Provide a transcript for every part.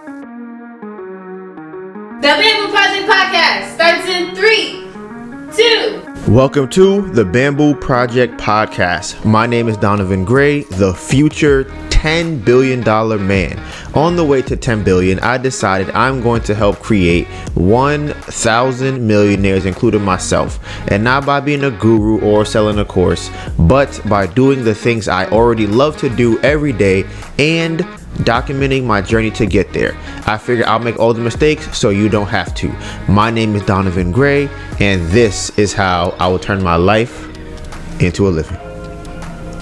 The Bamboo Project podcast starts in 3, 2. Welcome to the Bamboo Project podcast. My name is Donovan Gray, the future $10 billion man. On the way to 10 billion, I decided I'm going to help create 1,000 millionaires, including myself. And not by being a guru or selling a course, but by doing the things I already love to do every day and documenting my journey to get there. I figure I'll make all the mistakes so you don't have to. My name is Donovan Gray, and this is how I will turn my life into a living.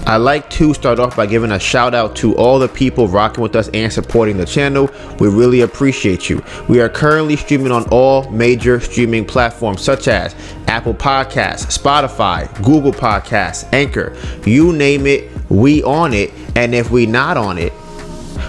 I like to start off by giving a shout out to all the people rocking with us and supporting the channel. We really appreciate you. We are currently streaming on all major streaming platforms such as Apple Podcasts, Spotify, Google Podcasts, Anchor. You name it, we on it. And if we not on it,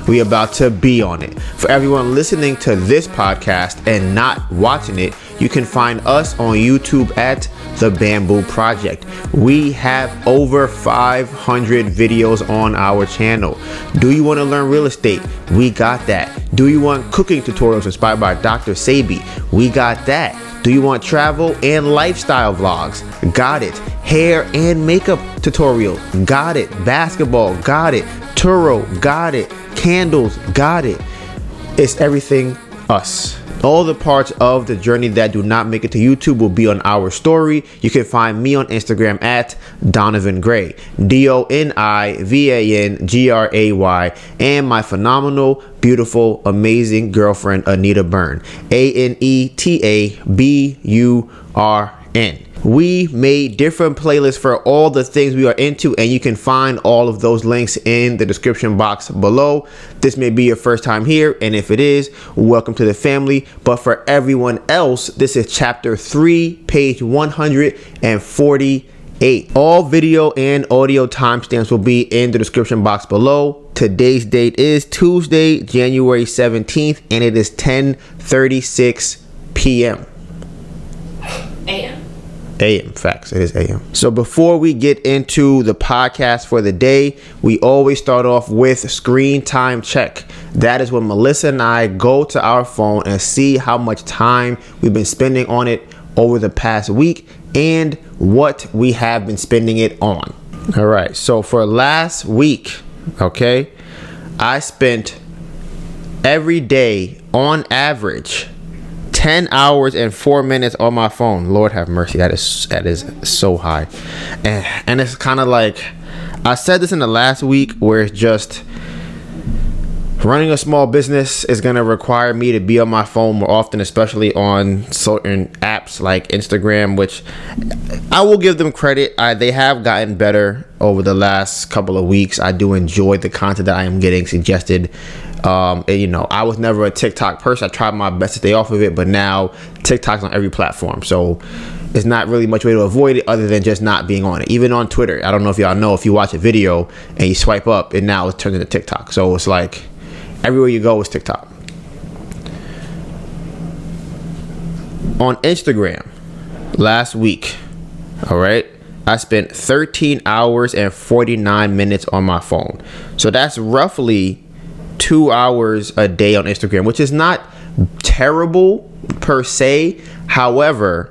we about to be on it. For everyone listening to this podcast and not watching it, you can find us on YouTube at The Bamboo Project. We have over 500 videos on our channel. Do you want to learn real estate? We got that. Do you want cooking tutorials inspired by Dr.Sebi? We got that. Do you want travel and lifestyle vlogs? Got it. Hair and makeup tutorials? Got it. Basketball? Got it. Turo? Got it. Candles? Got it. It's everything us. All the parts of the journey that do not make it to YouTube will be on our story. You can find me on Instagram at Donovan Gray, DONIVANGRAY, and my phenomenal, beautiful, amazing girlfriend, Anita Byrne, ANETABURN. We made different playlists for all the things we are into, and you can find all of those links in the description box below. This may be your first time here, and if it is, welcome to the family. But for everyone else, this is chapter 3, page 148. All video and audio timestamps will be in the description box below. Today's date is Tuesday, January 17th, and it is 10:36 p.m. AM, facts, it is AM. So before we get into the podcast for the day, we always start off with screen time check. That is when Melissa and I go to our phone and see how much time we've been spending on it over the past week and what we have been spending it on. All right, so for last week, okay, I spent every day on average 10 hours and 4 minutes on my phone. Lord have mercy. That is so high. And it's kind of like, I said this in the last week, where it's just running a small business is going to require me to be on my phone more often, especially on certain apps like Instagram, which I will give them credit. They have gotten better over the last couple of weeks. I do enjoy the content that I am getting suggested. I was never a TikTok person. I tried my best to stay off of it, but now TikTok's on every platform. So it's not really much way to avoid it other than just not being on it. Even on Twitter, I don't know if y'all know, if you watch a video and you swipe up, and now it's turned into TikTok. So it's like everywhere you go is TikTok. On Instagram, last week, all right, I spent 13 hours and 49 minutes on my phone. So that's roughly 2 hours a day on Instagram, which is not terrible per se. However,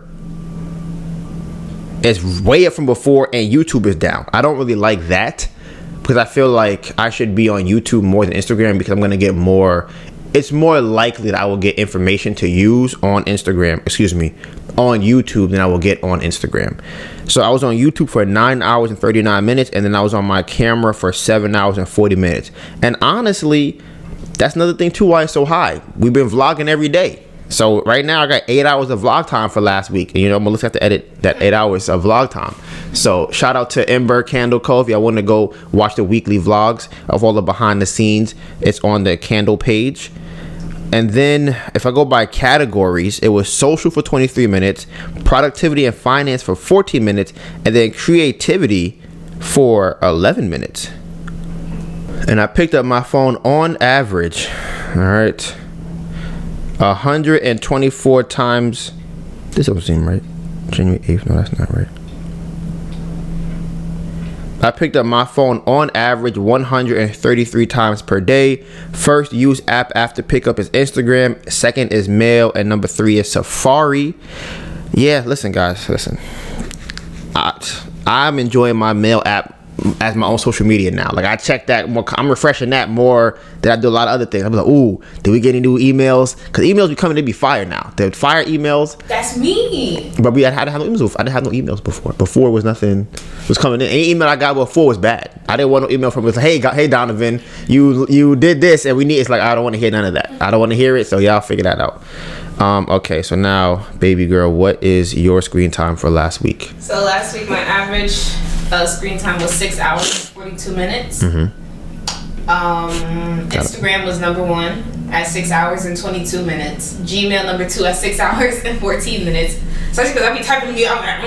it's way up from before, and YouTube is down. I don't really like that, because I feel like I should be on YouTube more than Instagram, because I'm going to get more. It's more likely that I will get information to use on on YouTube than I will get on Instagram. So I was on YouTube for 9 hours and 39 minutes, and then I was on my camera for 7 hours and 40 minutes. And honestly, that's another thing too why it's so high. We've been vlogging every day. So right now I got 8 hours of vlog time for last week. And Melissa have to edit that 8 hours of vlog time. So shout out to Ember Candle Co. If y'all want to go watch the weekly vlogs of all the behind the scenes, it's on the Candle page. And then if I go by categories, it was social for 23 minutes, productivity and finance for 14 minutes, and then creativity for 11 minutes. And I picked up my phone on average, all right, 124 times. This doesn't seem right. January 8th. No, that's not right. I picked up my phone on average 133 times per day. First used app after pickup is Instagram. Second is Mail. And number 3 is Safari. Yeah, listen, guys. Listen. I'm enjoying my Mail app as my own social media now. Like, I check that more. I'm refreshing that more than I do a lot of other things. I'm like, ooh, did we get any new emails? Because emails be coming to be fire now. They're fire emails. That's me. But I had to have no emails. I didn't have no emails before. Before was nothing was coming in. Any email I got before was bad. I didn't want no email from it. Hey Donovan, you did this and we need. It's like, I don't want to hear none of that. I don't want to hear it. So y'all figure that out. Okay, so now, baby girl, what is your screen time for last week? So last week my average screen time was 6 hours and 42 minutes. Instagram was number 1 at 6 hours and 22 minutes. Gmail number 2 at 6 hours and 14 minutes. Especially because I be typing you. I'm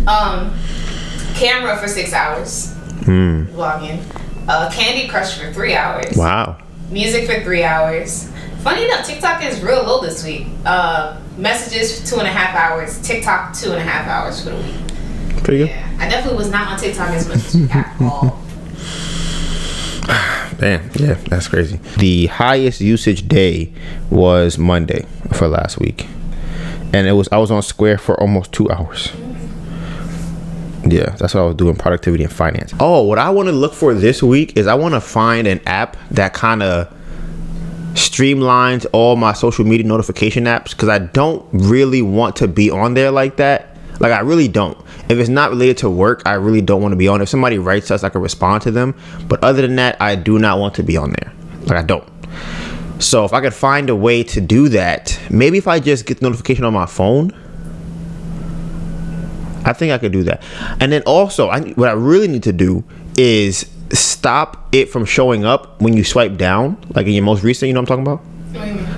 like, Camera for 6 hours. Vlogging. Candy Crush for 3 hours. Wow. Music for 3 hours. Funny enough, TikTok is real low this week. Messages for 2.5 hours. TikTok 2.5 hours for the week. Pretty good. Yeah, I definitely was not on TikTok as much as you at all. Damn, yeah, that's crazy. The highest usage day was Monday for last week, and I was on Square for almost 2 hours. Yeah, that's what I was doing, productivity and finance. Oh, what I want to look for this week is I want to find an app that kind of streamlines all my social media notification apps, because I don't really want to be on there like that. Like, I really don't. If it's not related to work, I really don't want to be on. If somebody writes us, I can respond to them. But other than that, I do not want to be on there. Like, I don't. So if I could find a way to do that, maybe if I just get the notification on my phone, I think I could do that. And then also, what I really need to do is stop it from showing up when you swipe down, like in your most recent, you know what I'm talking about?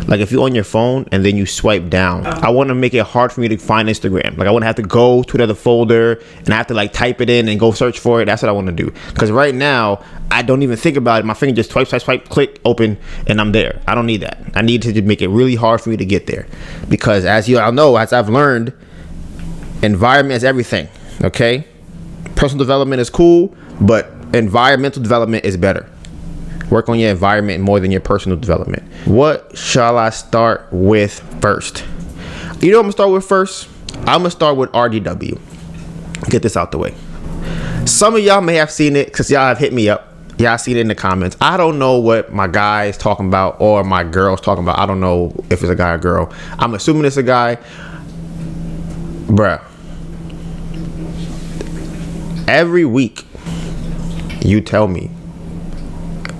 Like, if you're on your phone and then you swipe down, I want to make it hard for me to find Instagram. Like, I want to have to go to another folder and I have to like type it in and go search for it. That's what I want to do. Because right now, I don't even think about it. My finger just swipe, click, open, and I'm there. I don't need that. I need to make it really hard for me to get there. Because as you all know, as I've learned, environment is everything. Okay? Personal development is cool, but environmental development is better. Work on your environment more than your personal development. What shall I start with first? You know what I'm gonna start with first? I'm gonna start with RDW. Get this out the way. Some of y'all may have seen it because y'all have hit me up. Y'all seen it in the comments. I don't know what my guy is talking about or my girl's talking about. I don't know if it's a guy or girl. I'm assuming it's a guy. Bruh. Every week, you tell me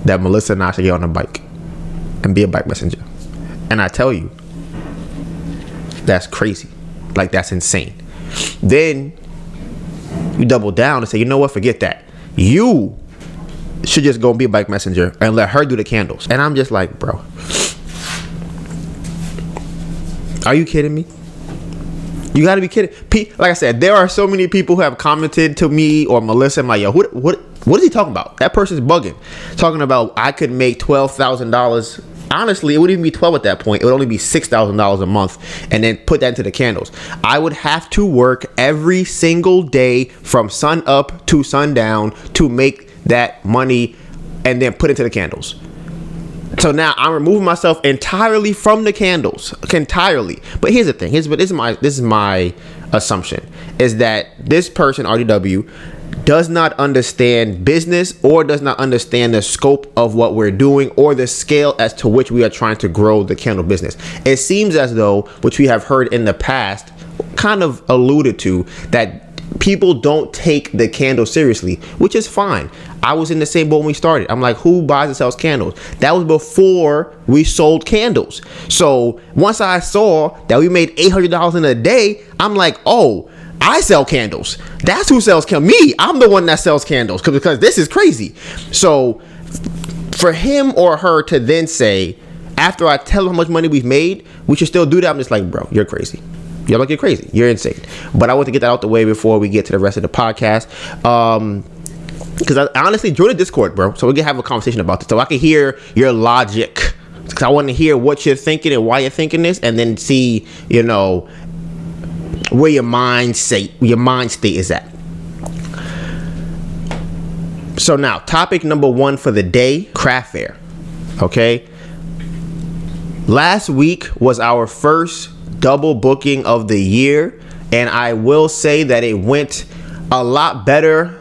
that Melissa and I should get on a bike and be a bike messenger. And I tell you, that's crazy. Like, that's insane. Then you double down and say, you know what, forget that. You should just go and be a bike messenger and let her do the candles. And I'm just like, bro, are you kidding me? You gotta be kidding. Like I said, there are so many people who have commented to me or Melissa. I'm like, yo, what is he talking about? That person's bugging. Talking about I could make $12,000. Honestly, it wouldn't even be 12 at that point. It would only be $6,000 a month, and then put that into the candles. I would have to work every single day from sun up to sundown to make that money, and then put it into the candles. So now I'm removing myself entirely from the candles, entirely. But here's the thing. This is my assumption, is that this person, RDW, does not understand business or does not understand the scope of what we're doing or the scale as to which we are trying to grow the candle business. It seems as though, which we have heard in the past, kind of alluded to, that people don't take the candle seriously, which is fine. I was in the same boat when we started. I'm like, who buys and sells candles? That was before we sold candles. So once I saw that we made $800 in a day, I'm like, oh, I sell candles. That's who sells candles. Me, I'm the one that sells candles because this is crazy. So for him or her to then say, after I tell them how much money we've made, we should still do that, I'm just like, bro, you're crazy. You're like, you're crazy. You're insane. But I want to get that out the way before we get to the rest of the podcast. Because I honestly, join the Discord, bro, so we can have a conversation about this, so I can hear your logic. Because I want to hear what you're thinking and why you're thinking this, and then see, you know, where your mind state is at. So now, topic number 1 for the day, craft fair. Okay. Last week was our first double booking of the year, and I will say that it went a lot better.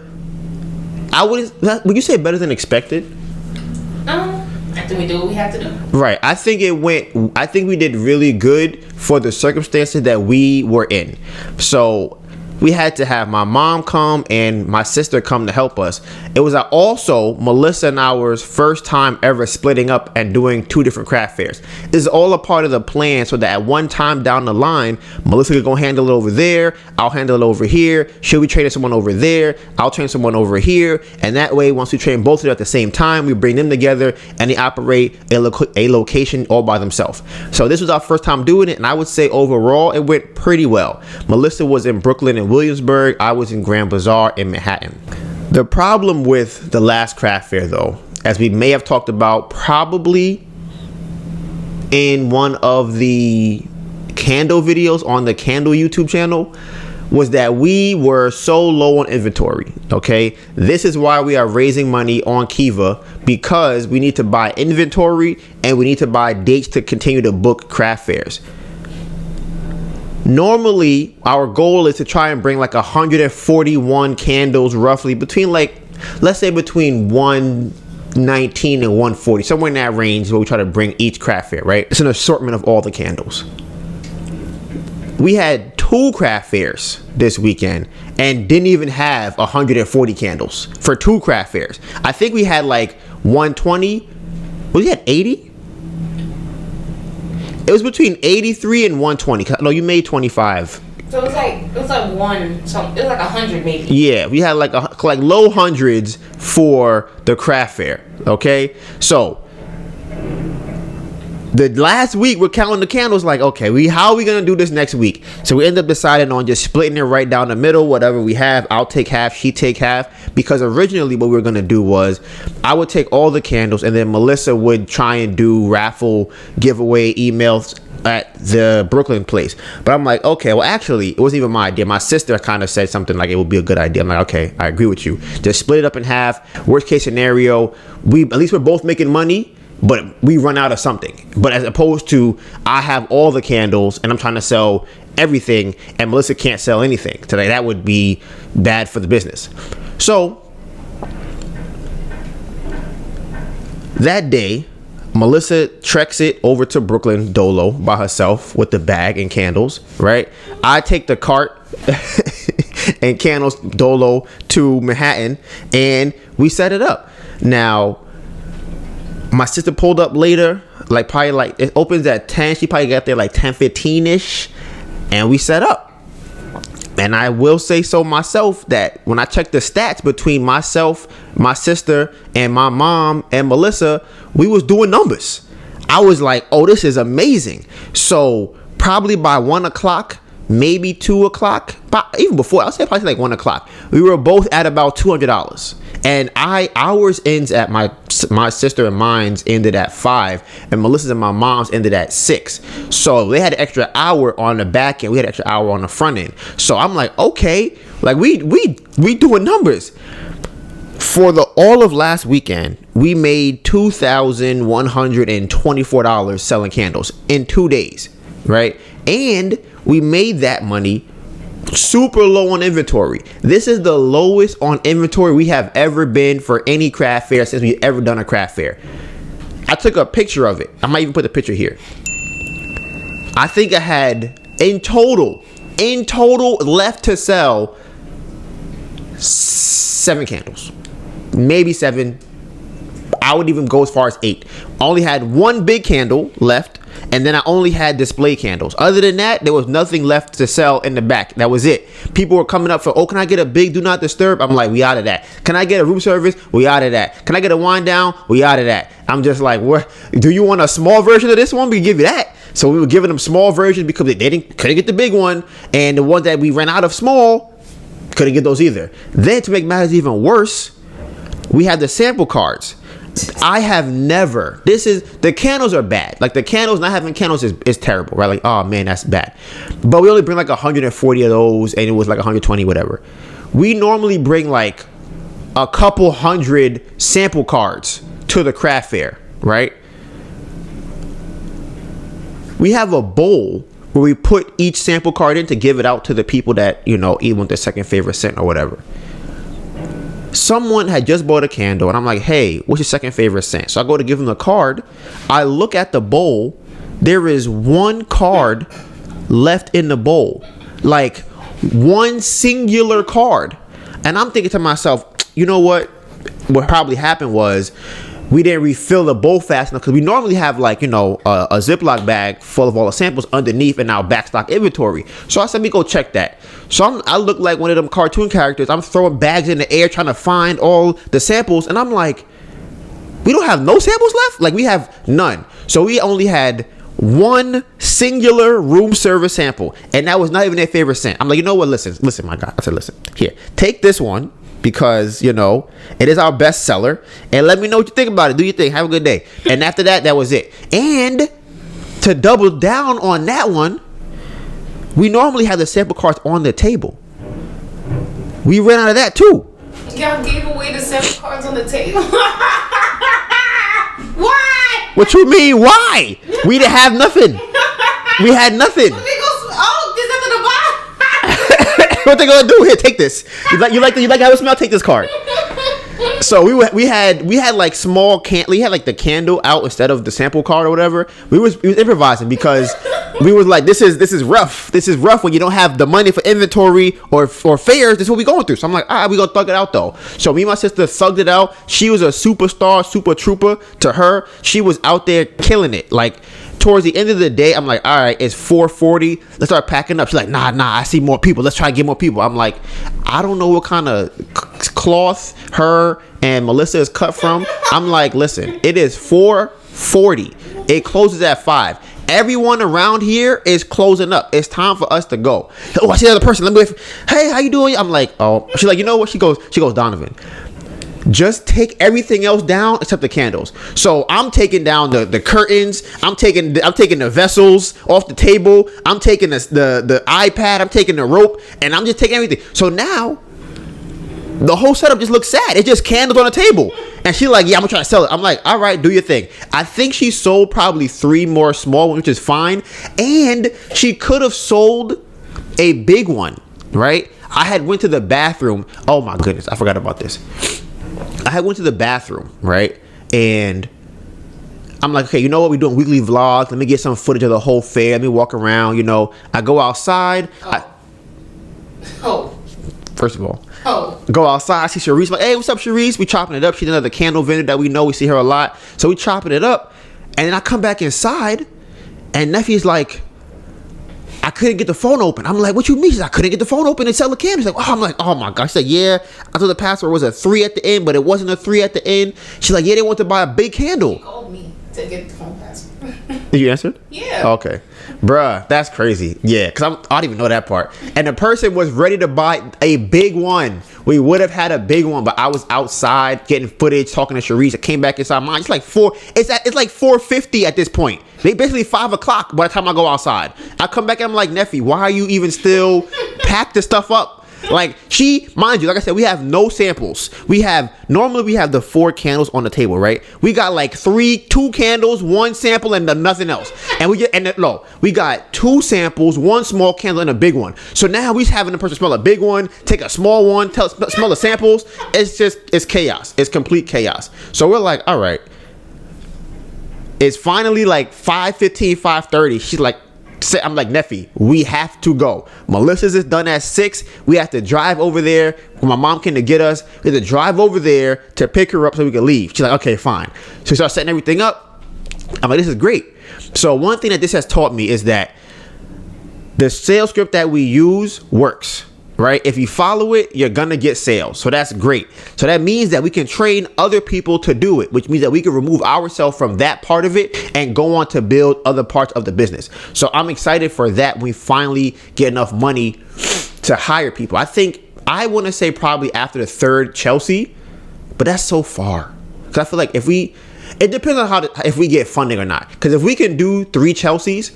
Would you say better than expected? I think we do what we have to do. Right. I think we did really good for the circumstances that we were in. So we had to have my mom come and my sister come to help us. It was also Melissa and ours first time ever splitting up and doing 2 different craft fairs. This is all a part of the plan so that at one time down the line, Melissa could go handle it over there. I'll handle it over here. She'll be training someone over there. I'll train someone over here. And that way, once we train both of them at the same time, we bring them together and they operate a location all by themselves. So this was our first time doing it. And I would say overall, it went pretty well. Melissa was in Brooklyn and Williamsburg. I was in Grand Bazaar in Manhattan. The problem with the last craft fair, though, as we may have talked about probably in one of the candle videos on the Candle YouTube channel, was that we were so low on inventory. Okay, this is why we are raising money on Kiva, because we need to buy inventory and we need to buy dates to continue to book craft fairs. Normally, our goal is to try and bring like 141 candles, roughly between let's say between 119 and 140, somewhere in that range, where we try to bring each craft fair. Right? It's an assortment of all the candles. We had 2 craft fairs this weekend and didn't even have 140 candles for 2 craft fairs. I think we had like 120. We had 80. It was between 83 and 120. No, you made 25. So it was like 100 maybe. Yeah, we had like low hundreds for the craft fair. Okay, so the last week we're counting the candles. Like, okay, how are we gonna do this next week? So we end up deciding on just splitting it right down the middle. Whatever we have, I'll take half, she take half. Because originally what we were gonna do was I would take all the candles and then Melissa would try and do raffle giveaway emails at the Brooklyn place. But I'm like, okay, well, actually, it wasn't even my idea. My sister kind of said something like it would be a good idea. I'm like, okay, I agree with you. Just split it up in half. Worst case scenario, at least we're both making money, but we run out of something. But as opposed to I have all the candles and I'm trying to sell everything and Melissa can't sell anything today, that would be bad for the business. So that day, Melissa treks it over to Brooklyn Dolo by herself with the bag and candles, right? I take the cart and candles Dolo to Manhattan and we set it up. Now, my sister pulled up later, it opens at 10. She probably got there like 10:15ish, and we set up. And I will say so myself that when I checked the stats between myself, my sister, and my mom and Melissa, we was doing numbers. I was like, oh, this is amazing. So probably by 1 o'clock, maybe 2 o'clock, but even before, I'll say probably like 1 o'clock, we were both at about $200. And ours ends at my sister and mine's ended at 5, and Melissa's and my mom's ended at 6. So they had an extra hour on the back end. We had an extra hour on the front end. So I'm like, okay, like we doing numbers. For all of last weekend, we made $2,124 selling candles in 2 days, right? And we made that money super low on inventory. This is the lowest on inventory we have ever been for any craft fair since we've ever done a craft fair. I took a picture of it. I might even put the picture here. I think I had in total left to sell 7 candles, maybe 7. I would even go as far as 8. I only had 1 big candle left, and then I only had display candles. Other than that, there was nothing left to sell in the back. That was it. People were coming up for, oh, can I get a big do not disturb? I'm like, we out of that. Can I get a room service? We out of that. Can I get a wind down? We out of that. I'm just like, what? Do you want a small version of this one? We give you that. So we were giving them small versions because they couldn't get the big one, and the ones that we ran out of small couldn't get those either. Then to make matters even worse, we had the sample cards. I have never, the candles are bad. Like the candles, not having candles is terrible, right? Like, oh man, that's bad. But we only bring like 140 of those, and it was like 120, whatever. We normally bring like a couple hundred sample cards to the craft fair, right? We have a bowl where we put each sample card in to give it out to the people that, you know, even want their second favorite scent or whatever. Someone had just bought a candle and I'm like, hey, what's your second favorite scent? So I go to give them the card. I look at the bowl. There is one card left in the bowl, like one singular card. And I'm thinking to myself, you know what probably happened was we didn't refill the bowl fast enough, because we normally have, like, you know, a Ziploc bag full of all the samples underneath in our backstock inventory. So I said, let me go check that. So I look like one of them cartoon characters. I'm throwing bags in the air trying to find all the samples, and I'm like, we don't have no samples left? Like, we have none. So we only had one singular room service sample, and that was not even their favorite scent. I'm like, you know what, listen my guy. I said, listen, here, take this one, because, you know, it is our best seller, and let me know what you think about it. Do your thing. Have a good day. And after that, that was it. And to double down on that one, we normally have the sample cards on the table. We ran out of that too. Y'all gave away the sample cards on the table. Why? What you mean, why? We didn't have nothing. We had nothing. What they gonna do? Here, take this. You like how it smells? Take this card. So we had like small we had like the candle out instead of the sample card or whatever. We was improvising, because we was like, this is rough. This is rough when you don't have the money for inventory or fairs. This is what we going through. So I'm like, all right, we gonna thug it out though. So me and my sister thugged it out. She was a superstar, super trooper. To her, she was out there killing it. Like, towards the end of the day, I'm like, all right, it's 4:40. Let's start packing up. She's like, nah, I see more people. Let's try to get more people. I'm like, I don't know what kind of cloth her and Melissa is cut from. I'm like, listen, it is 4:40. It closes at 5. Everyone around here is closing up. It's time for us to go. Oh, I see another person. Let me wait. Hey, how you doing? I'm like, oh. She's like, you know what? She goes, Donovan, just take everything else down except the candles. So I'm taking down the curtains. I'm taking the vessels off the table. I'm taking the iPad. I'm taking the rope, and I'm just taking everything. So now the whole setup just looks sad. It's just candles on the table. And she's like, yeah, I'm gonna try to sell it. I'm like, all right, do your thing. I think she sold probably 3 more small ones, which is fine. And she could have sold a big one, right? I had went to the bathroom. Oh my goodness, I forgot about this. I had went to the bathroom, right? And I'm like, okay, you know what? We're doing weekly vlogs. Let me get some footage of the whole fair. Let me walk around, you know. I go outside. First of all, go outside. I see Sharice. Like, hey, what's up, Sharice? We chopping it up. She's another candle vendor that we know. We see her a lot. So we chopping it up. And then I come back inside, and Neffy's like, I couldn't get the phone open. I'm like, what you mean? She's like, I couldn't get the phone open and sell the candles. Like, oh, I'm like, oh my gosh. She's like, yeah, I thought the password was a 3 at the end, but it wasn't a 3 at the end. She's like, yeah, they want to buy a big candle. She called me to get the phone password. Did you answer? Yeah. Okay. Bruh, that's crazy. Yeah, because I don't even know that part. And the person was ready to buy a big one. We would have had a big one, but I was outside getting footage, talking to Sharice. I came back inside mine. It's like 4:50 at this point. They basically 5 o'clock by the time I go outside. I come back and I'm like, Neffy, why are you even still pack this stuff up? Like, mind you, like I said, we have no samples. Normally we have the 4 candles on the table, right? We got like 2 candles, 1 sample, and nothing else. And we got 2 samples, 1 small candle, and a big one. So now we having the person smell a big one, take a small one, smell the samples. It's chaos. It's complete chaos. So we're like, all right. It's finally like 5:15, 5:30. She's like, I'm like, Neffy, we have to go. Melissa's is done at 6. We have to drive over there when my mom came to get us. We have to drive over there to pick her up so we can leave. She's like, okay, fine. So we start setting everything up. I'm like, this is great. So one thing that this has taught me is that the sales script that we use works, right? If you follow it, you're gonna get sales. So that's great. So that means that we can train other people to do it, which means that we can remove ourselves from that part of it and go on to build other parts of the business. So I'm excited for that. We finally get enough money to hire people. I want to say probably after the 3rd Chelsea, but that's so far. Because I feel like it depends on if we get funding or not. Because if we can do 3 Chelseas,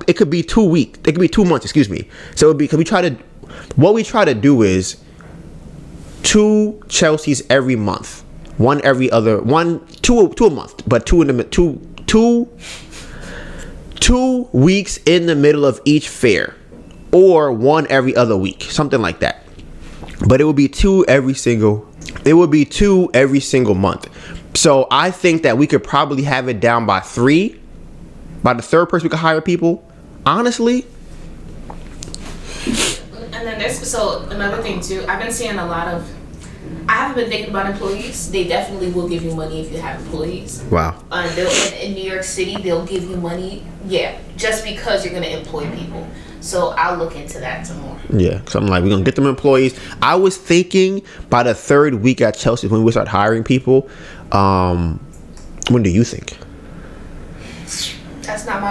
it could be 2 weeks. It could be 2 months, excuse me. So it would be, what we try to do is 2 Chelseas every month. Two a month, but 2 weeks in the middle of each fair, or 1 every other week, something like that. But it would be 2 every single month. So I think that we could probably have it down by 3. By the 3rd person we could hire people, honestly. And then so another thing too, I've been seeing a lot of, I haven't been thinking about employees. They definitely will give you money if you have employees. Wow. In New York City, they'll give you money, just because you're going to employ people. So I'll look into that some more. Yeah, because I'm like, we're going to get them employees. I was thinking by the 3rd week at Chelsea, when we start hiring people, when do you think? That's not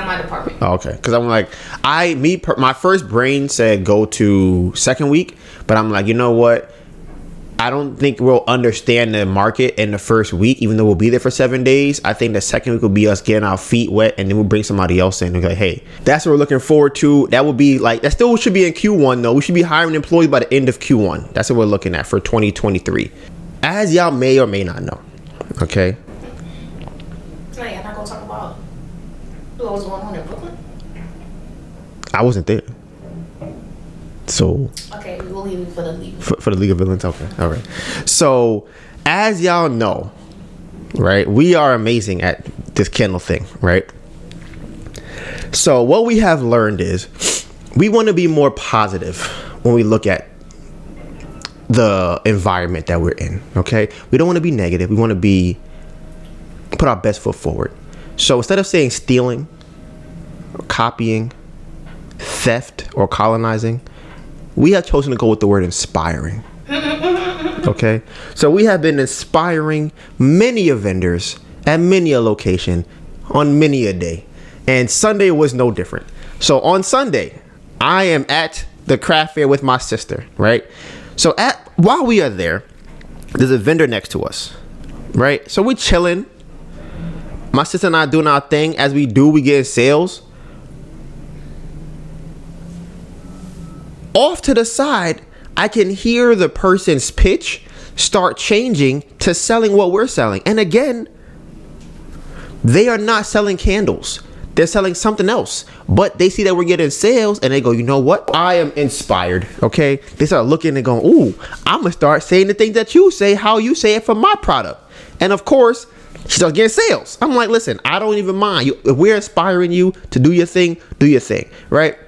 my department. Oh, okay, because I'm like, my first brain said go to 2nd week, but I'm like, you know what? I don't think we'll understand the market in the 1st week, even though we'll be there for 7 days. I think the 2nd week will be us getting our feet wet, and then we'll bring somebody else in and be like, hey, that's what we're looking forward to. That would be like, that still should be in Q1 though. We should be hiring employees by the end of Q1. That's what we're looking at for 2023. As y'all may or may not know. Okay. Hey, I'm not gonna talk about what was going on in Brooklyn. I wasn't there. So okay, we'll leave it for the League. For the League of Villains, okay, all right. So as y'all know, right, we are amazing at this candle thing, right? So what we have learned is we want to be more positive when we look at the environment that we're in. Okay, we don't want to be negative. We want to put our best foot forward. So instead of saying stealing, or copying, theft, or colonizing, we have chosen to go with the word inspiring. Okay, so we have been inspiring many a vendors at many a location on many a day, and Sunday was no different. So on Sunday, I am at the craft fair with my sister, right? So while we are there, there's a vendor next to us, right? So we're chilling. My sister and I doing our thing. As we do, we get sales. Off to the side, I can hear the person's pitch start changing to selling what we're selling. And again, they are not selling candles. They're selling something else. But they see that we're getting sales and they go, you know what? I am inspired. Okay. They start looking and going, ooh, I'm going to start saying the things that you say, how you say it for my product. And of course, she starts getting sales. I'm like, listen, I don't even mind. If we're inspiring you to do your thing, right?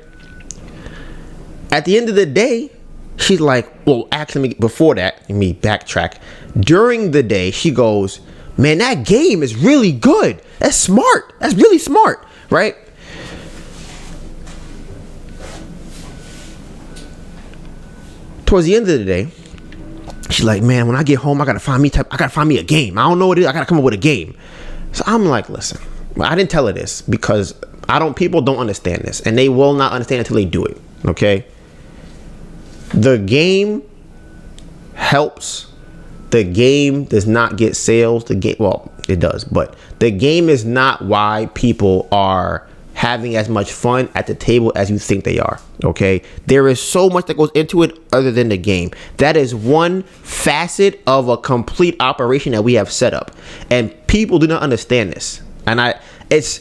At the end of the day, she's like, well, actually, before that, let me backtrack. During the day, she goes, man, that game is really good. That's smart. That's really smart, right? Towards the end of the day, she's like, man, when I get home, I gotta find me a game. I don't know what it is. I gotta come up with a game. So I'm like, listen, I didn't tell her this because people don't understand this, and they will not understand until they do it. Okay. The game helps. The game does not get sales. Well, it does, but the game is not why people are having as much fun at the table as you think they are. Okay. There is so much that goes into it other than the game. That is one facet of a complete operation that we have set up, and people do not understand this. And it's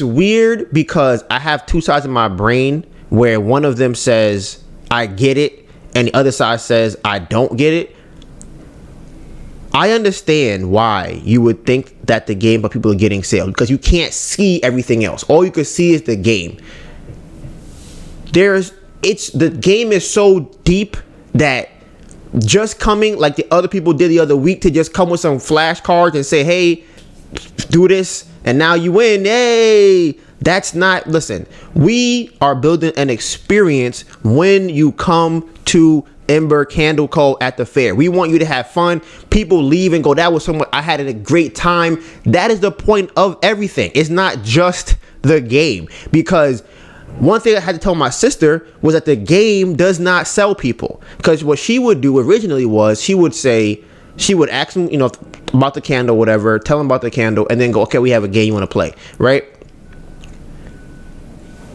weird because I have two sides of my brain where one of them says I get it and the other side says I don't get it. I understand why you would think that the game, but people are getting sales, because you can't see everything else. All you can see is the game. The game is so deep that just coming like the other people did the other week to just come with some flashcards and say, hey, do this, and now you win. Hey, that's not, listen, we are building an experience when you come to Ember Candle Co. at the fair. We want you to have fun. People leave and go, that was someone, I had a great time. That is the point of everything. It's not just the game, because one thing I had to tell my sister was that the game does not sell people, because what she would do originally was she would ask them, about the candle, whatever, tell them about the candle, and then go, okay, we have a game you want to play, right?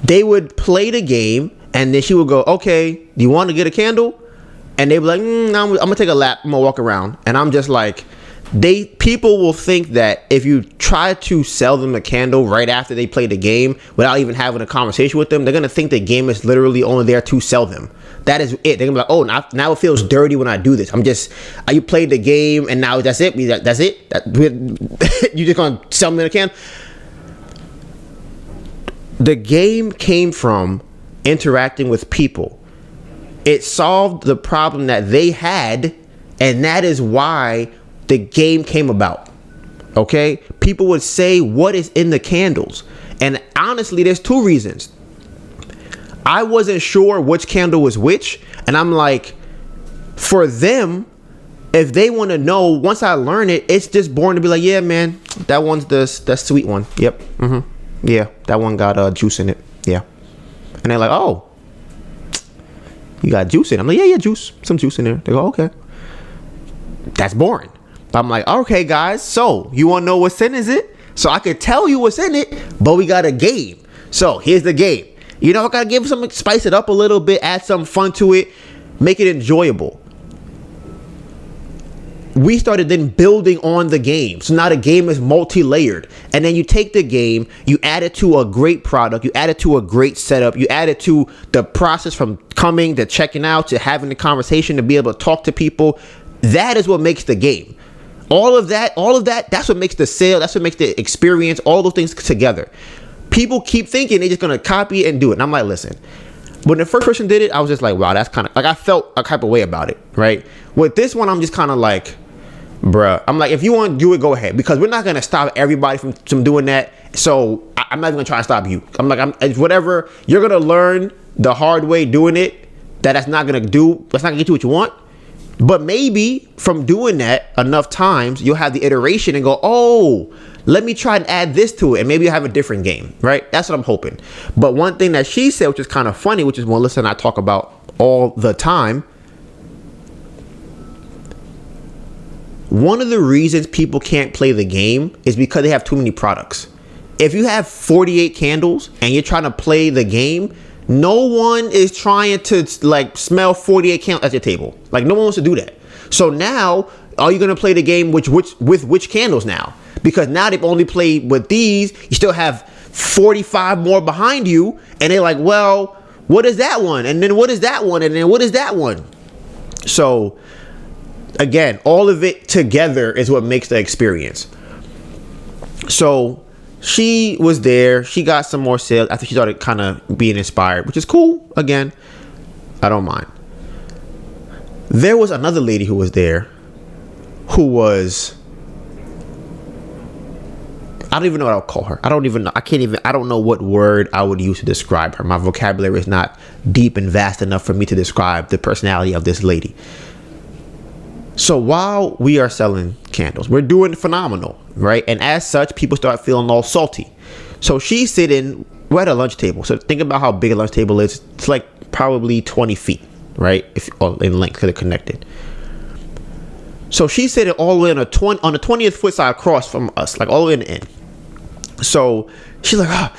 They would play the game, and then she would go, okay, do you want to get a candle? and they be like, no, I'm gonna take a lap, I'm gonna walk around, and I'm just like, people will think that if you try to sell them a candle right after they play the game without even having a conversation with them, they're gonna think the game is literally only there to sell them. That is it. They're gonna be like, oh, now it feels dirty when I do this. You played the game and now that's it. That's it. You just gonna sell me a candle? The game came from interacting with people. It solved the problem that they had, and that is why the game came about. Okay? People would say, what is in the candles? And honestly, there's two reasons. I wasn't sure which candle was which, and I'm like, for them, if they want to know, once I learn it, it's just boring to be like, yeah, man, that one's the sweet one. Yep. Yeah, that one got juice in it. Yeah. And they're like, oh, you got juice in it. I'm like, yeah, juice. Some juice in there. They go, okay. That's boring. I'm like, okay, guys, so you want to know what's in it? So I could tell you what's in it, but we got a game. So here's the game. I gotta give some, spice it up a little bit, add some fun to it, make it enjoyable. We started then building on the game. So now the game is multi-layered. And then you take the game, you add it to a great product, you add it to a great setup, you add it to the process from coming to checking out to having the conversation to be able to talk to people. That is what makes the game. All of that, that's what makes the sale, that's what makes the experience, all those things together. People keep thinking they're just going to copy it and do it. And I'm like, listen, when the first person did it, I was just like, wow, that's kind of like, I felt a type of way about it, right? With this one, I'm just kind of like, bruh, I'm like, if you want to do it, go ahead, because we're not going to stop everybody from doing that. So I'm not even going to try to stop you. I'm like, it's whatever you're going to learn the hard way doing it, that's not going to get you what you want. But maybe from doing that enough times, you'll have the iteration and go, oh, let me try and add this to it, and maybe you have a different game, right? That's what I'm hoping. But one thing that she said, which is kind of funny, which is what Melissa and I talk about all the time, one of the reasons people can't play the game is because they have too many products. If you have 48 candles and you're trying to play the game, no one is trying to like smell 48 candles at your table. Like, no one wants to do that. So now, are you going to play the game with which candles now? Because now they've only played with these. You still have 45 more behind you. And they're like, well, what is that one? And then what is that one? And then what is that one? So, again, all of it together is what makes the experience. So, she was there. She got some more sales after she started kind of being inspired, which is cool. Again, I don't mind. There was another lady who was there who was... I don't even know what I'll call her. I don't know what word I would use to describe her. My vocabulary is not deep and vast enough for me to describe the personality of this lady. So while we are selling candles, we're doing phenomenal, right? And as such, people start feeling all salty. So she's sitting, we're at a lunch table. So think about how big a lunch table is. It's like probably 20 feet, right? In length, because they're connected. So she's sitting all the way on the 20th foot side across from us, like all the way in the end. So she's like,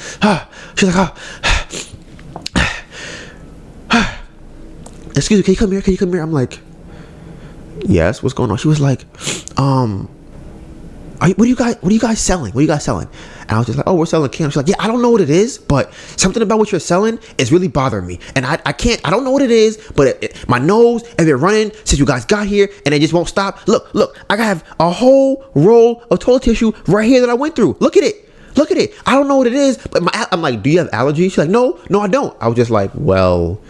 excuse me, can you come here? I'm like, yes, what's going on? She was like, what are you guys selling? And I was just like, oh, we're selling candles. She's like, yeah, I don't know what it is, but something about what you're selling is really bothering me. And I don't know what it is, but my nose has been running since you guys got here, and it just won't stop. Look, I have a whole roll of toilet tissue right here that I went through. Look at it. I don't know what it is, but I'm like, do you have allergies? She's like, no, I don't. I was just like, well,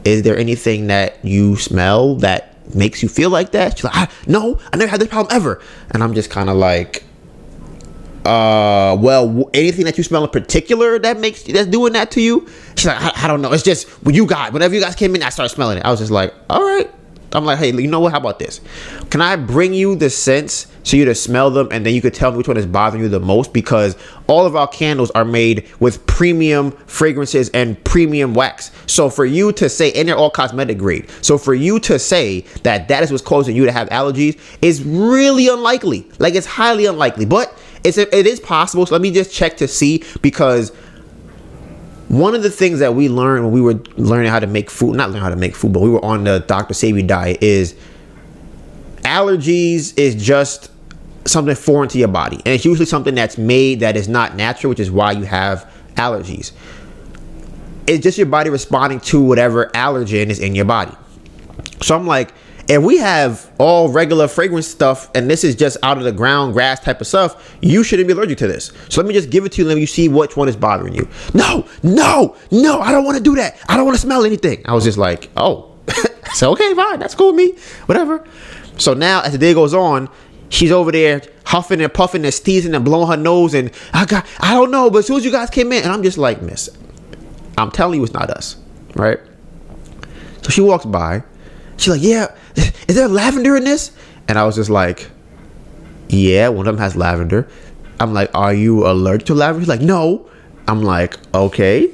is there anything that you smell that makes you feel like that? She's like, no, I never had this problem ever. And I'm just kind of like, well, anything that you smell in particular that's doing that to you? She's like, I don't know. It's just whenever you guys came in, I started smelling it. I was just like, all right. I'm like, hey, you know what? How about this? Can I bring you the scents so you to smell them, and then you could tell me which one is bothering you the most? Because all of our candles are made with premium fragrances and premium wax. So for you to say, and they're all cosmetic grade. So for you to say that is what's causing you to have allergies is really unlikely. Like, it's highly unlikely, but it is possible. So let me just check to see, because one of the things that we learned when we were learning how to make food, not learning how to make food, but we were on the Dr.Sebi diet, is allergies is just something foreign to your body. And it's usually something that's made that is not natural, which is why you have allergies. It's just your body responding to whatever allergen is in your body. So I'm like, if we have all regular fragrance stuff and this is just out of the ground grass type of stuff, you shouldn't be allergic to this. So let me just give it to you and let you see which one is bothering you. No, I don't want to do that. I don't want to smell anything. I was just like, oh, so okay, fine, that's cool with me, whatever. So now as the day goes on, she's over there huffing and puffing and sneezing and blowing her nose, and I don't know, but as soon as you guys came in, and I'm just like, miss, I'm telling you it's not us, right? So she walks by. She's like, yeah, is there lavender in this? And I was just like, yeah, one of them has lavender. I'm like, are you allergic to lavender? She's like, no. I'm like, okay.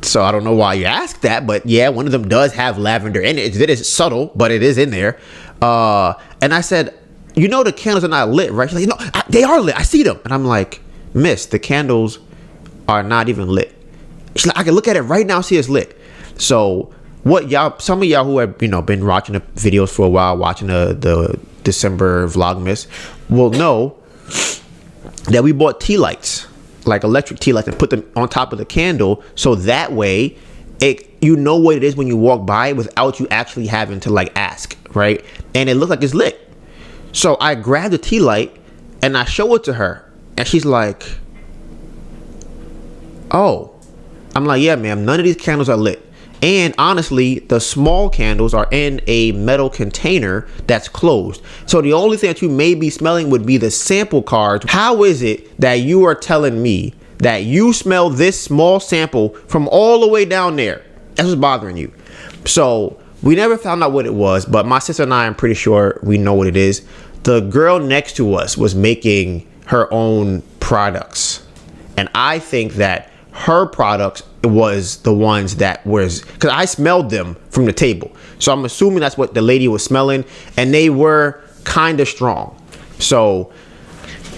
So I don't know why you asked that, but yeah, one of them does have lavender in it. It is subtle, but it is in there. And I said, you know the candles are not lit, right? She's like, no, they are lit. I see them. And I'm like, miss, the candles are not even lit. She's like, I can look at it right now and see it's lit. So what y'all, some of y'all who have, been watching the videos for a while, watching the December Vlogmas, will know that we bought tea lights, like electric tea lights, and put them on top of the candle, so that way you know what it is when you walk by without you actually having to like ask, right? And it looks like it's lit. So I grabbed the tea light and I show it to her, and she's like, oh. I'm like, yeah, ma'am, none of these candles are lit. And honestly, the small candles are in a metal container that's closed. So the only thing that you may be smelling would be the sample cards. How is it that you are telling me that you smell this small sample from all the way down there? That's what's bothering you. So we never found out what it was, but my sister and I am pretty sure we know what it is. The girl next to us was making her own products. And I think that her products was the ones that was, because I smelled them from the table. So I'm assuming that's what the lady was smelling, and they were kind of strong. So,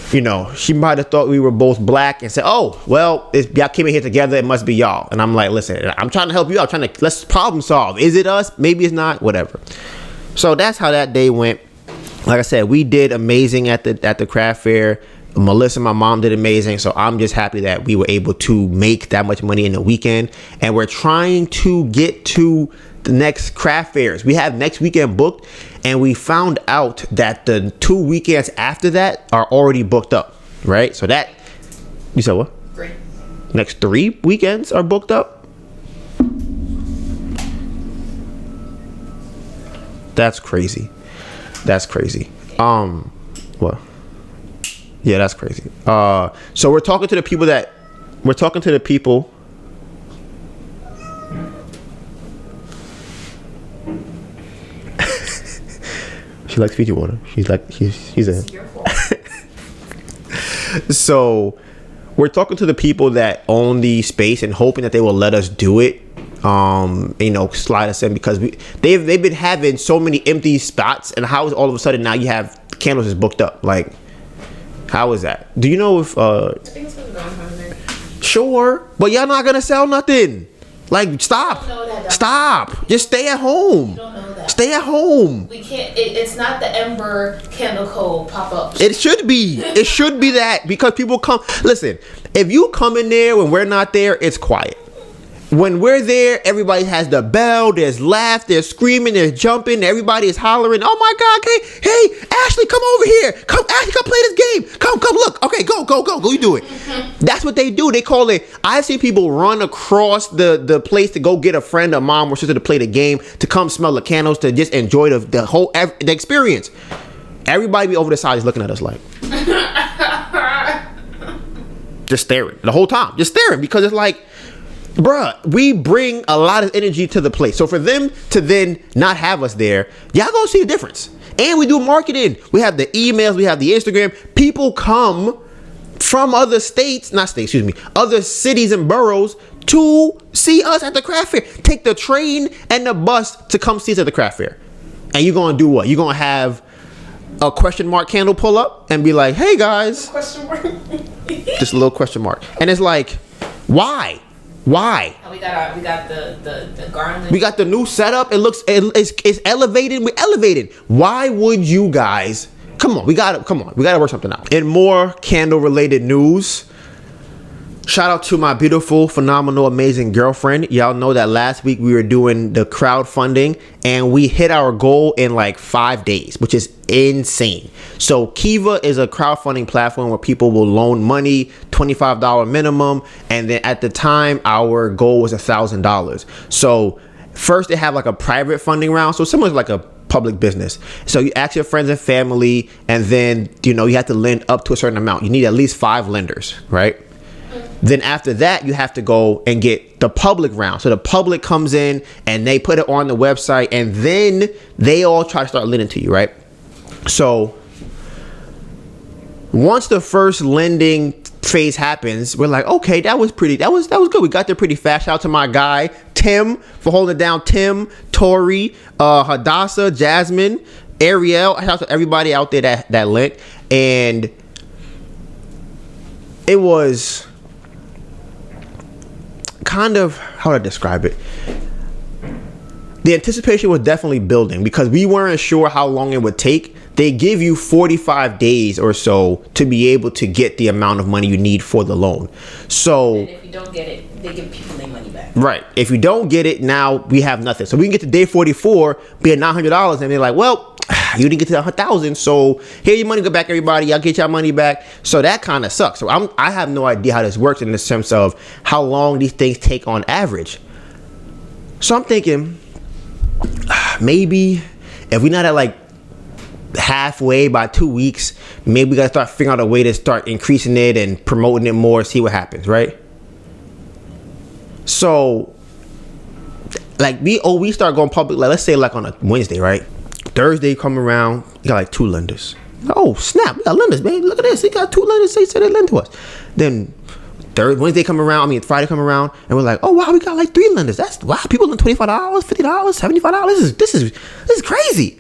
she might have thought we were both black and said, oh, well, y'all came in here together, it must be y'all. And I'm like, listen, I'm trying to help you out, let's problem solve. Is it us? Maybe it's not, whatever. So that's how that day went. Like I said, we did amazing at the craft fair. Melissa, my mom, did amazing. So I'm just happy that we were able to make that much money in the weekend. And we're trying to get to the next craft fairs. We have next weekend booked, and we found out that the 2 weekends after that are already booked up, right? So that, you said what? 3. Next 3 weekends are booked up? That's crazy. What? Yeah, that's crazy. So we're talking to the people. She likes Fiji water. She's a. So we're talking to the people that own the space and hoping that they will let us do it. Slide us in, because they've been having so many empty spots, and how is all of a sudden now you have candles is booked up? Like, how is that? Do you know if I think it's gonna go on there. Sure, but y'all not gonna sell nothing. Like, stop. Just stay at home. You don't know that. Stay at home. We can't. It's not the Ember Candle Co. pop-ups. It should be. It should be that, because people come. Listen, if you come in there when we're not there, it's quiet. When we're there, everybody has the bell. There's laugh. There's screaming. There's jumping. Everybody is hollering. Oh my God! Hey, Ashley, come over here. Come, Ashley, come play this game. Come, look. Okay, go. You do it. That's what they do. They call it. I've seen people run across the place to go get a friend, a mom, or sister to play the game, to come smell the candles, to just enjoy the whole the experience. Everybody be over the side is looking at us like, just staring the whole time, just staring, because it's like, bruh, we bring a lot of energy to the place. So for them to then not have us there, y'all gonna see the difference. And we do marketing. We have the emails, we have the Instagram. People come from other other cities and boroughs to see us at the craft fair. Take the train and the bus to come see us at the craft fair. And you're gonna do what? You're gonna have a question mark candle pull up and be like, hey guys. Question mark. Just a little question mark. And it's like, why? Why? We got the garland. We got the new setup. It's elevated. We're elevated. Why would you guys? Come on, we gotta work something out. In more candle related news, shout out to my beautiful, phenomenal, amazing girlfriend. Y'all know that last week we were doing the crowdfunding and we hit our goal in like 5 days, which is insane. So Kiva is a crowdfunding platform where people will loan money, $25 minimum. And then at the time, our goal was $1,000. So first they have like a private funding round. So similar to like a public business. So you ask your friends and family, and then, you have to lend up to a certain amount. You need at least 5 lenders, right? Then after that, you have to go and get the public round. So the public comes in and they put it on the website, and then they all try to start lending to you, right? So once the first lending phase happens, we're like, okay, that was good. We got there pretty fast. Shout out to my guy Tim for holding it down. Tim, Tori, Hadassah, Jasmine, Ariel. Shout out to everybody out there that lent. And it was kind of, how would I describe it? The anticipation was definitely building because we weren't sure how long it would take. They give you 45 days or so to be able to get the amount of money you need for the loan. So, and if you don't get it, they give people their money back. Right. If you don't get it, now we have nothing. So we can get to day 44, be at $900, and they're like, well, you didn't get to 1,000, so here your money go back, everybody. Y'all get your money back. So that kind of sucks. So I have no idea how this works in the sense of how long these things take on average. So I'm thinking, maybe if we're not at like halfway by 2 weeks, maybe we gotta start figuring out a way to start increasing it and promoting it more, see what happens, right? So like we start going public, like let's say like on a Wednesday, right? Thursday come around, you got like 2 lenders. Oh snap, we got lenders, man. Look at this, we got 2 lenders. They said they lend to us. Then Wednesday come around, Friday come around, and we're like, oh wow, we got like 3 lenders. That's wow, people lend $25, $50, $75. This is crazy.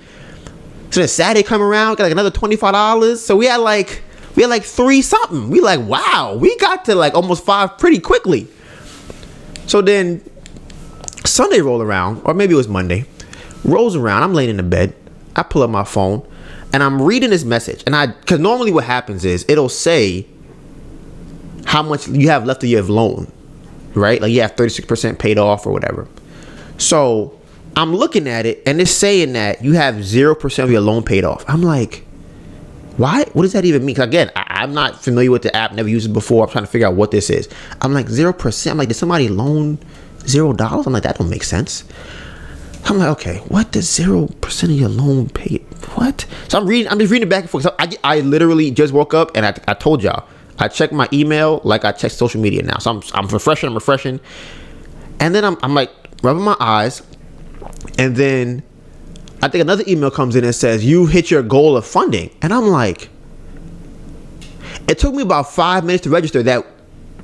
So then Saturday come around, got like another $25. So we had like 3 something. We like, wow, we got to like almost 5 pretty quickly. So then Sunday roll around, or maybe it was Monday, rolls around. I'm laying in the bed. I pull up my phone and I'm reading this message. And because normally what happens is it'll say how much you have left of your loan, right? Like you have 36% paid off or whatever. So I'm looking at it and it's saying that you have 0% of your loan paid off. I'm like, why? What does that even mean? Because again, I'm not familiar with the app, never used it before. I'm trying to figure out what this is. I'm like, 0%. I'm like, did somebody loan $0? I'm like, that don't make sense. I'm like, okay, what does 0% of your loan pay? What? So I'm just reading it back and forth. So I literally just woke up and I told y'all, I checked my email like I checked social media now. So I'm refreshing. And then I'm like rubbing my eyes. And then I think another email comes in and says, you hit your goal of funding. And I'm like, it took me about 5 minutes to register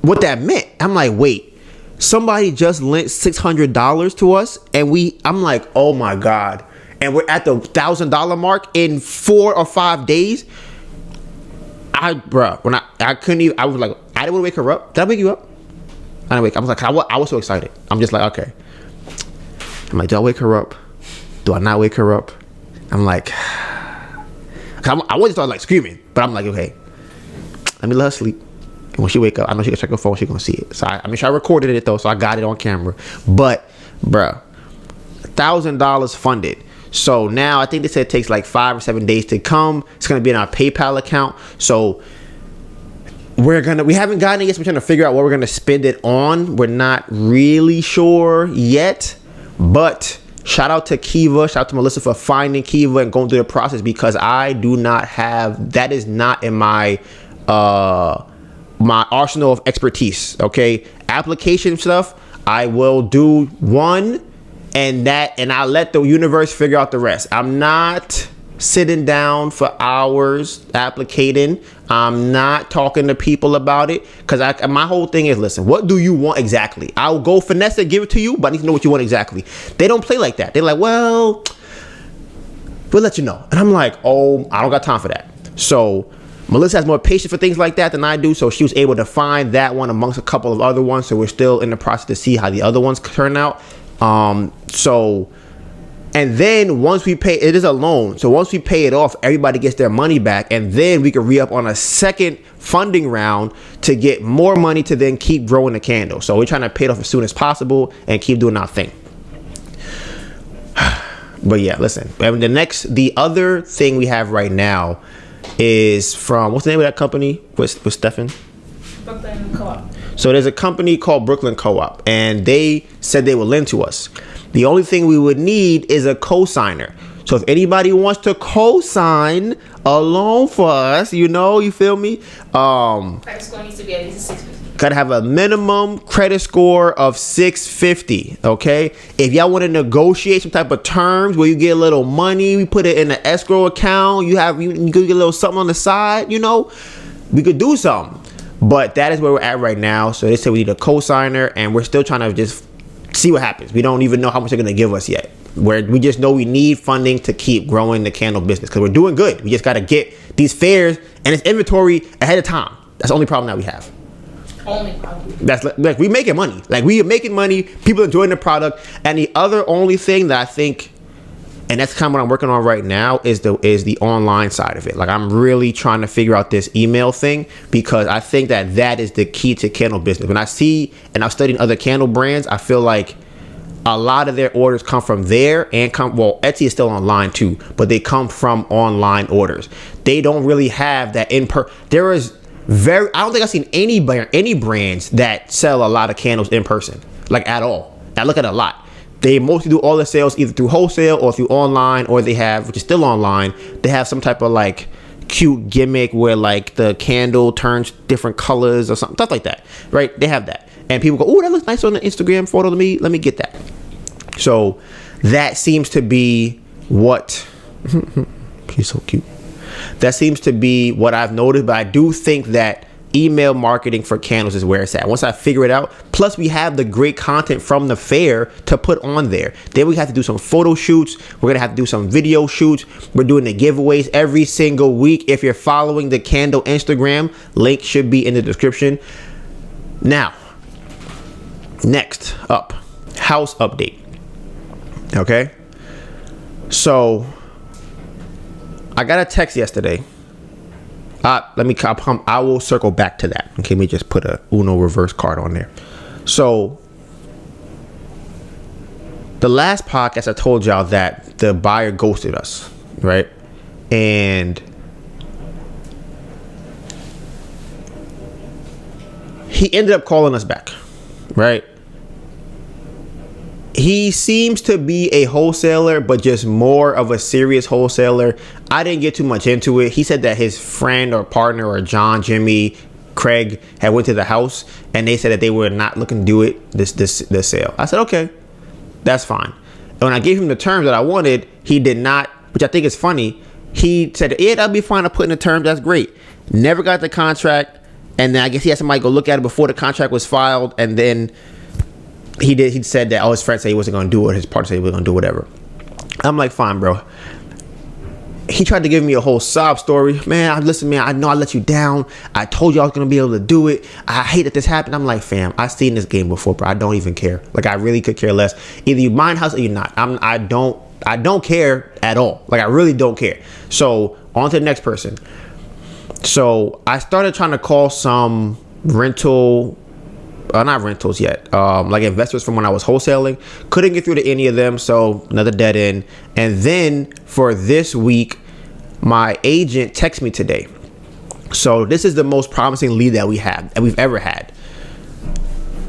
what that meant. I'm like, wait. Somebody just lent $600 to us, and I'm like, oh my god, and we're at the $1,000 mark in 4 or 5 days. I couldn't even. I was like, I didn't want to wake her up. Did I wake you up? I didn't wake. I was like, I was so excited. I'm just like, okay. I'm like, do I wake her up? Do I not wake her up? I'm like, I wanted to start like screaming, but I'm like, okay, let me let her sleep. And when she wake up, I know she can check her phone. She gonna see it. So I recorded it though, so I got it on camera. But, bruh, $1,000 funded. So now I think they said it takes like 5 or 7 days to come. It's gonna be in our PayPal account. So we haven't gotten it yet. So we're trying to figure out what we're gonna spend it on. We're not really sure yet. But shout out to Kiva. Shout out to Melissa for finding Kiva and going through the process, because I do not have that. Is not in my my arsenal of expertise. Okay, application stuff I will do one, and I let the universe figure out the rest. I'm not sitting down for hours applicating. I'm not talking to people about it, because my whole thing is, listen, what do you want exactly? I'll go finesse it, give it to you, but I need to know what you want exactly. They don't play like that. They're like, well, we'll let you know. And I'm like, oh, I don't got time for that. So Melissa has more patience for things like that than I do, so she was able to find that one amongst a couple of other ones. So we're still in the process to see how the other ones turn out. And then once we pay, it is a loan. So once we pay it off, everybody gets their money back. And then we can re-up on a second funding round to get more money to then keep growing the candle. So we're trying to pay it off as soon as possible and keep doing our thing. But yeah, listen, the other thing we have right now is from, what's the name of that company with Stefan? Brooklyn Co-op. So there's a company called Brooklyn Co-op, and they said they would lend to us. The only thing we would need is a co-signer. So if anybody wants to co-sign a loan for us, you feel me? Credit score needs to be at least 650. Gotta have a minimum credit score of 650. Okay. If y'all want to negotiate some type of terms where you get a little money, we put it in an escrow account. You could get a little something on the side. We could do something. But that is where we're at right now. So they said we need a co-signer, and we're still trying to just see what happens. We don't even know how much they're going to give us yet. We just know we need funding to keep growing the candle business because we're doing good. We just got to get these fairs and its inventory ahead of time. That's the only problem that we have. Only problem. That's like we making money. Like we are making money. People enjoying the product. And the other only thing that I think, and that's kind of what I'm working on right now, is the online side of it. Like I'm really trying to figure out this email thing because I think that is the key to candle business. When I see, and I'm studying other candle brands, I feel like a lot of their orders come from there Etsy is still online too, but they come from online orders. They don't really have that I don't think I've seen any brands that sell a lot of candles in person, like at all. I look at a lot. They mostly do all the sales either through wholesale or through online, or they have, which is still online, they have some type of like cute gimmick where like the candle turns different colors or something, stuff like that, right? They have that. And people go, oh, that looks nice on the Instagram photo. Let me get that. So that seems to be what, he's so cute. That seems to be what I've noticed, but I do think that email marketing for candles is where it's at. Once I figure it out, plus we have the great content from the fair to put on there. Then we have to do some photo shoots. We're going to have to do some video shoots. We're doing the giveaways every single week. If you're following the candle Instagram, link should be in the description. Now, next up, house update. Okay. So I got a text yesterday. I will circle back to that. Okay, let me just put a Uno reverse card on there. So the last podcast I told y'all that the buyer ghosted us, right? And he ended up calling us back, right? He seems to be a wholesaler, but just more of a serious wholesaler. I didn't get too much into it. He said that his friend or partner or John, Jimmy, Craig had went to the house and they said that they were not looking to do it, this sale. I said, okay, that's fine. And when I gave him the terms that I wanted, he did not, which I think is funny. He said, yeah, that'll be fine. I'll put in the terms. That's great. Never got the contract. And then I guess he had somebody go look at it before the contract was filed. And then he said that his friend said he wasn't going to do it. His partner said he wasn't going to do whatever. I'm like, fine, bro. He tried to give me a whole sob story. Man, listen, man, I know I let you down. I told you I was going to be able to do it. I hate that this happened. I'm like, fam, I've seen this game before, bro. I don't even care. Like, I really could care less. Either you mine house or you're not. I don't care at all. Like, I really don't care. So on to the next person. So I started trying to call some not rentals yet, like investors from when I was wholesaling. Couldn't get through to any of them, so another dead end. And then for this week, my agent texted me today. So this is the most promising lead that we've ever had.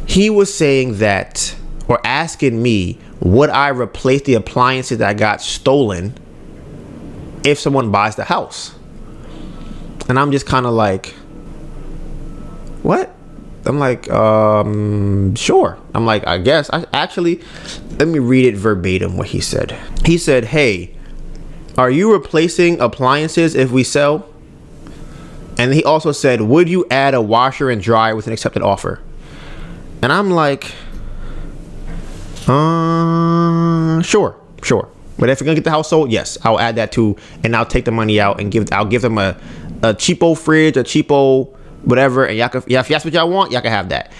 He was saying that, or asking me, would I replace the appliances that got stolen if someone buys the house? And I'm just kind of like, what? I'm like, sure. I'm like, I guess. Let me read it verbatim what he said. He said, hey, are you replacing appliances if we sell? And he also said, would you add a washer and dryer with an accepted offer? And I'm like, sure. But if you're gonna get the house sold, yes, I'll add that too, and I'll take the money out and I'll give them a cheapo fridge, a cheapo whatever, and if that's what y'all want, y'all can have that.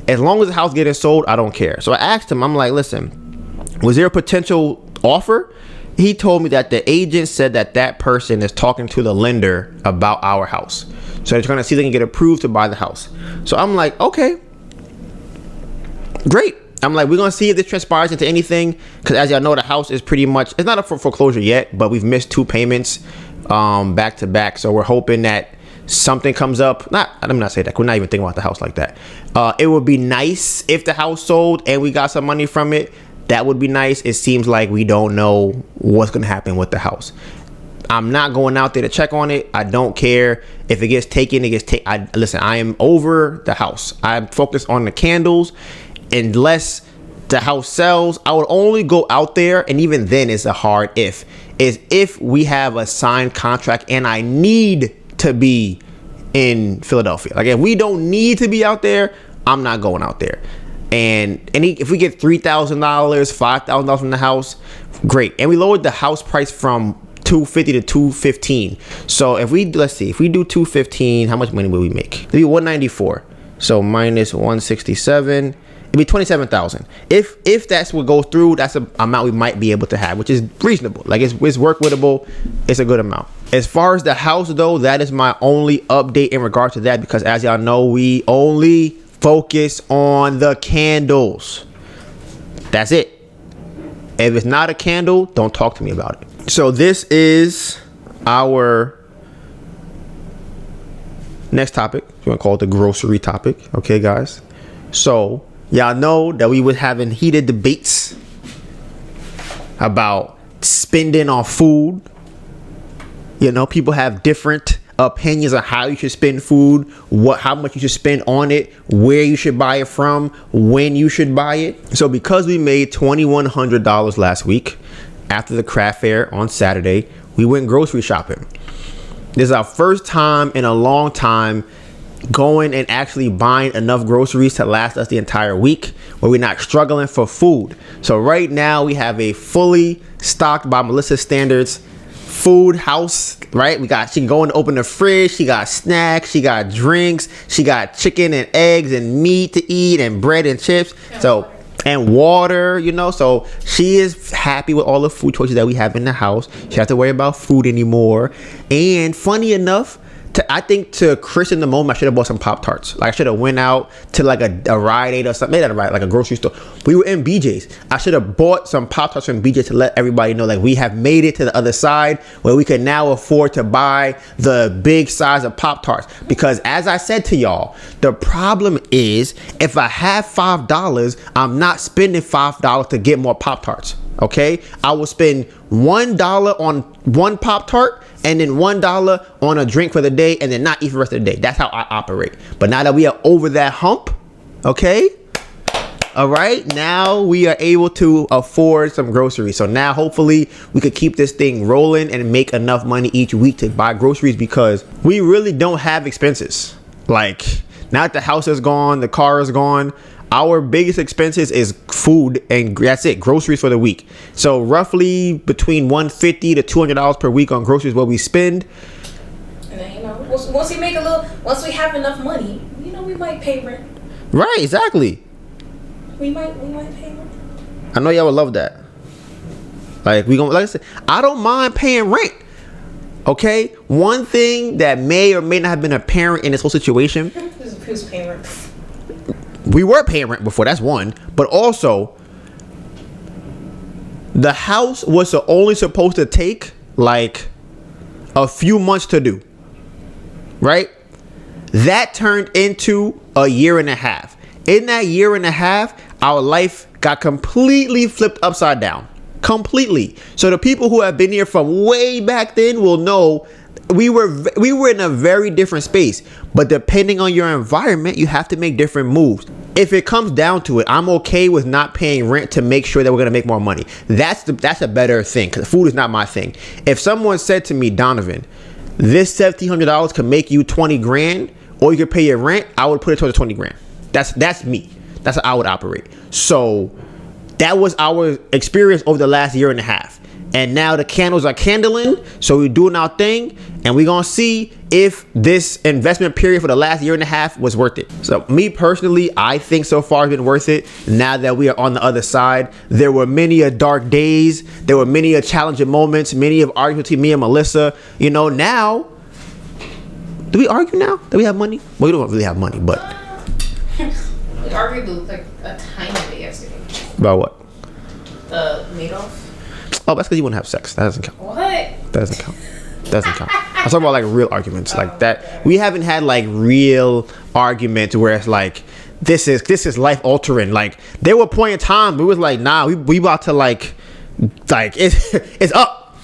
As long as the house getting sold, I don't care. So I asked him, I'm like, listen, was there a potential offer? He told me that the agent said that person is talking to the lender about our house. So they're trying to see if they can get approved to buy the house. So I'm like, okay, great. I'm like, we're going to see if this transpires into anything. Because as y'all know, the house is pretty much, it's not up for foreclosure yet, but we've missed 2 payments back to back. So we're hoping that something comes up. Let me not say that. We're not even thinking about the house like that. It would be nice if the house sold and we got some money from it. That would be nice. It seems like we don't know what's going to happen with the house. I'm not going out there to check on it. I don't care if it gets taken. It gets taken. Listen, I am over the house. I'm focused on the candles. Unless the house sells, I would only go out there, and even then it's a hard if we have a signed contract and I need to be in Philadelphia. Like if we don't need to be out there, I'm not going out there. And if we get $3,000, $5,000 from the house, great. And we lowered the house price from $250 to $215. So if we do $215, how much money will we make? It'd be $194. So minus $167. It'd be $27,000. If that's what goes through, that's an amount we might be able to have, which is reasonable. Like it's workable. It's a good amount. As far as the house though, that is my only update in regard to that, because as y'all know, we only focus on the candles. That's it. If it's not a candle, don't talk to me about it. So this is our next topic. You want to call it the grocery topic. Okay, guys. So y'all know that we was having heated debates about spending on food. You know, people have different opinions on how you should spend food, how much you should spend on it, where you should buy it from, when you should buy it. So because we made $2,100 last week after the craft fair on Saturday, we went grocery shopping. This is our first time in a long time going and actually buying enough groceries to last us the entire week, where we're not struggling for food. So right now we have a fully stocked, by Melissa's standards, food house, right? She can go and open the fridge. She got snacks, she got drinks, she got chicken and eggs and meat to eat and bread and chips. And water, you know. So she is happy with all the food choices that we have in the house. She doesn't have to worry about food anymore. And funny enough, I think to Chris in the moment, I should have bought some Pop-Tarts. Like I should have went out to like a Rite Aid or something. Maybe not a Rite Aid, like a grocery store. We were in BJ's. I should have bought some Pop-Tarts from BJ's to let everybody know like we have made it to the other side where we can now afford to buy the big size of Pop-Tarts. Because as I said to y'all, the problem is if I have $5, I'm not spending $5 to get more Pop-Tarts. Okay? I will spend $1 on one Pop-Tart and then $1 on a drink for the day, and then not eat for the rest of the day. That's how I operate. But now that we are over that hump, okay, all right, now we are able to afford some groceries. So now hopefully we could keep this thing rolling and make enough money each week to buy groceries, because we really don't have expenses. Like, now that the house is gone, the car is gone, our biggest expenses is food, and that's it, groceries for the week. So roughly between $150 to $200 per week on groceries what we spend. And then, you know, once we have enough money, you know, we might pay rent. Right, exactly. We might pay rent. I know y'all would love that. Like I said, I don't mind paying rent. Okay, one thing that may or may not have been apparent in this whole situation. Who's paying rent? We were paying rent before, that's one. But also, the house was only supposed to take like a few months to do. Right? That turned into a year and a half. In that year and a half, our life got completely flipped upside down. Completely. So the people who have been here from way back then will know we were in a very different space. But depending on your environment, you have to make different moves. If it comes down to it, I'm okay with not paying rent to make sure that we're gonna make more money. That's a better thing, because food is not my thing. If someone said to me, Donovan, this $1,700 can make you 20 grand, or you could pay your rent, I would put it towards 20 grand. That's me. That's how I would operate. So that was our experience over the last year and a half. And now the candles are candling. So we're doing our thing. And we're going to see if this investment period for the last year and a half was worth it. So me personally, I think so far it's been worth it. Now that we are on the other side, there were many a dark days. There were many a challenging moments. Many of arguments between me and Melissa. You know, now, do we argue now that we have money? Well, we don't really have money, but. We argued like a tiny bit yesterday. About what? The Madoff. Oh, that's because you wouldn't have sex. That doesn't count. What? That doesn't count. Doesn't count. I'm talking about like real arguments like that. We haven't had like real arguments where it's like this is life altering. Like there were point in time we was like, nah, we about to like it's up.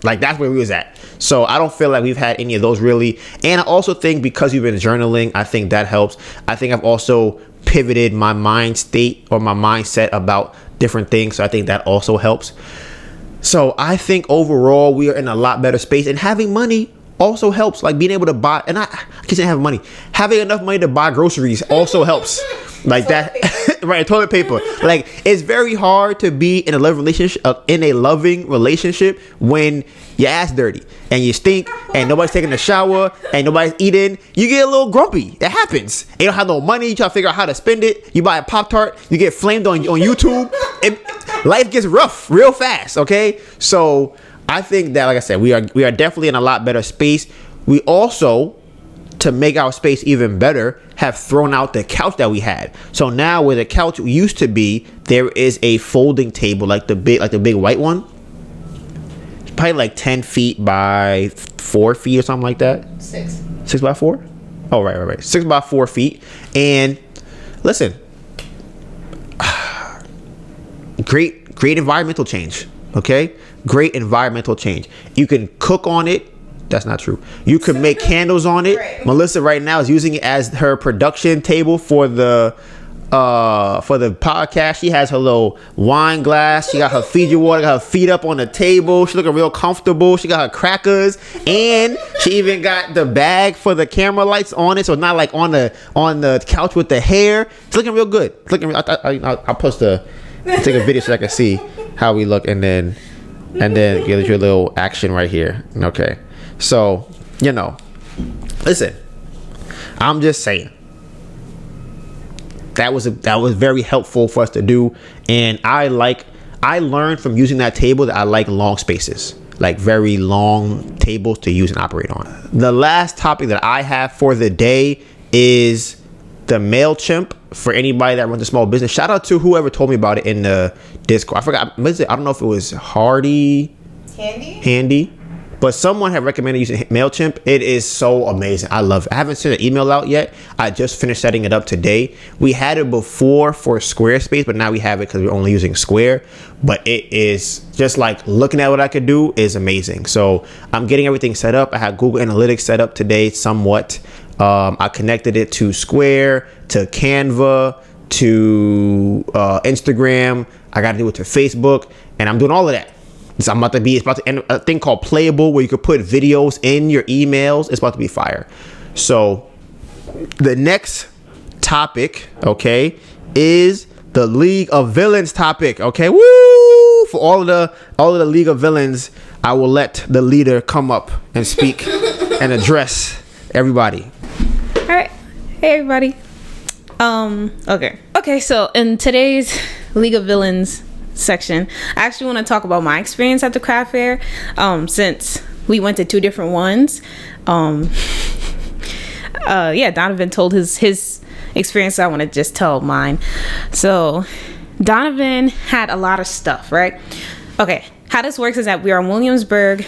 Like that's where we was at. So I don't feel like we've had any of those really. And I also think because we've been journaling, I think that helps. I think I've also pivoted my mind state or my mindset about different things. So I think that also helps. So I think overall we are in a lot better space, and having money also helps. Like being able to buy, and I can't say having money, having enough money to buy groceries also helps. Like that, right? Toilet paper. Like it's very hard to be in a loving relationship when your ass dirty and you stink and nobody's taking a shower and nobody's eating. You get a little grumpy. It happens. You don't have no money. You try to figure out how to spend it. You buy a Pop-Tart. You get flamed on YouTube. Life gets rough real fast. Okay, so I think that, like I said, we are definitely in a lot better space. We also, to make our space even better, have thrown out the couch that we had. So now where the couch used to be, there is a folding table, like the big white one. It's probably like 10 feet by 4 feet or something like that. 6 by 4? Oh, right. 6 by 4 feet. And listen, great environmental change. Okay? Great environmental change. You can cook on it. That's not true. You can make candles on it. Right. Melissa right now is using it as her production table for the podcast. She has her little wine glass. She got her Fiji water, got her feet up on the table. She looking real comfortable. She got her crackers, and she even got the bag for the camera lights on it, so it's not like on the couch with the hair. It's looking real good. It's looking. I'll post take a video so I can see how we look, and then give you a little action right here. Okay. So, you know, listen, I'm just saying that was very helpful for us to do. And I learned from using that table that I like long spaces, like very long tables to use and operate on. The last topic that I have for the day is the MailChimp for anybody that runs a small business. Shout out to whoever told me about it in the Discord. I forgot. I don't know if it was Handy. But someone had recommended using MailChimp. It is so amazing. I love it. I haven't sent an email out yet. I just finished setting it up today. We had it before for Squarespace, but now we have it because we're only using Square. But it is just like looking at what I could do is amazing. So I'm getting everything set up. I had Google Analytics set up today somewhat. I connected it to Square, to Canva, to Instagram. I got to do it to Facebook, and I'm doing all of that. It's about to end a thing called Playable, where you could put videos in your emails. It's about to be fire. So the next topic, okay, is the League of Villains topic. Okay, woo! For all of the League of Villains, I will let the leader come up and speak and address everybody. All right, hey everybody. Okay. So in today's League of Villains section, I actually want to talk about my experience at the craft fair, since we went to two different ones. Donovan told his experience. I want to just tell mine. So Donovan had a lot of stuff, right? Okay, how this works is that we are in Williamsburg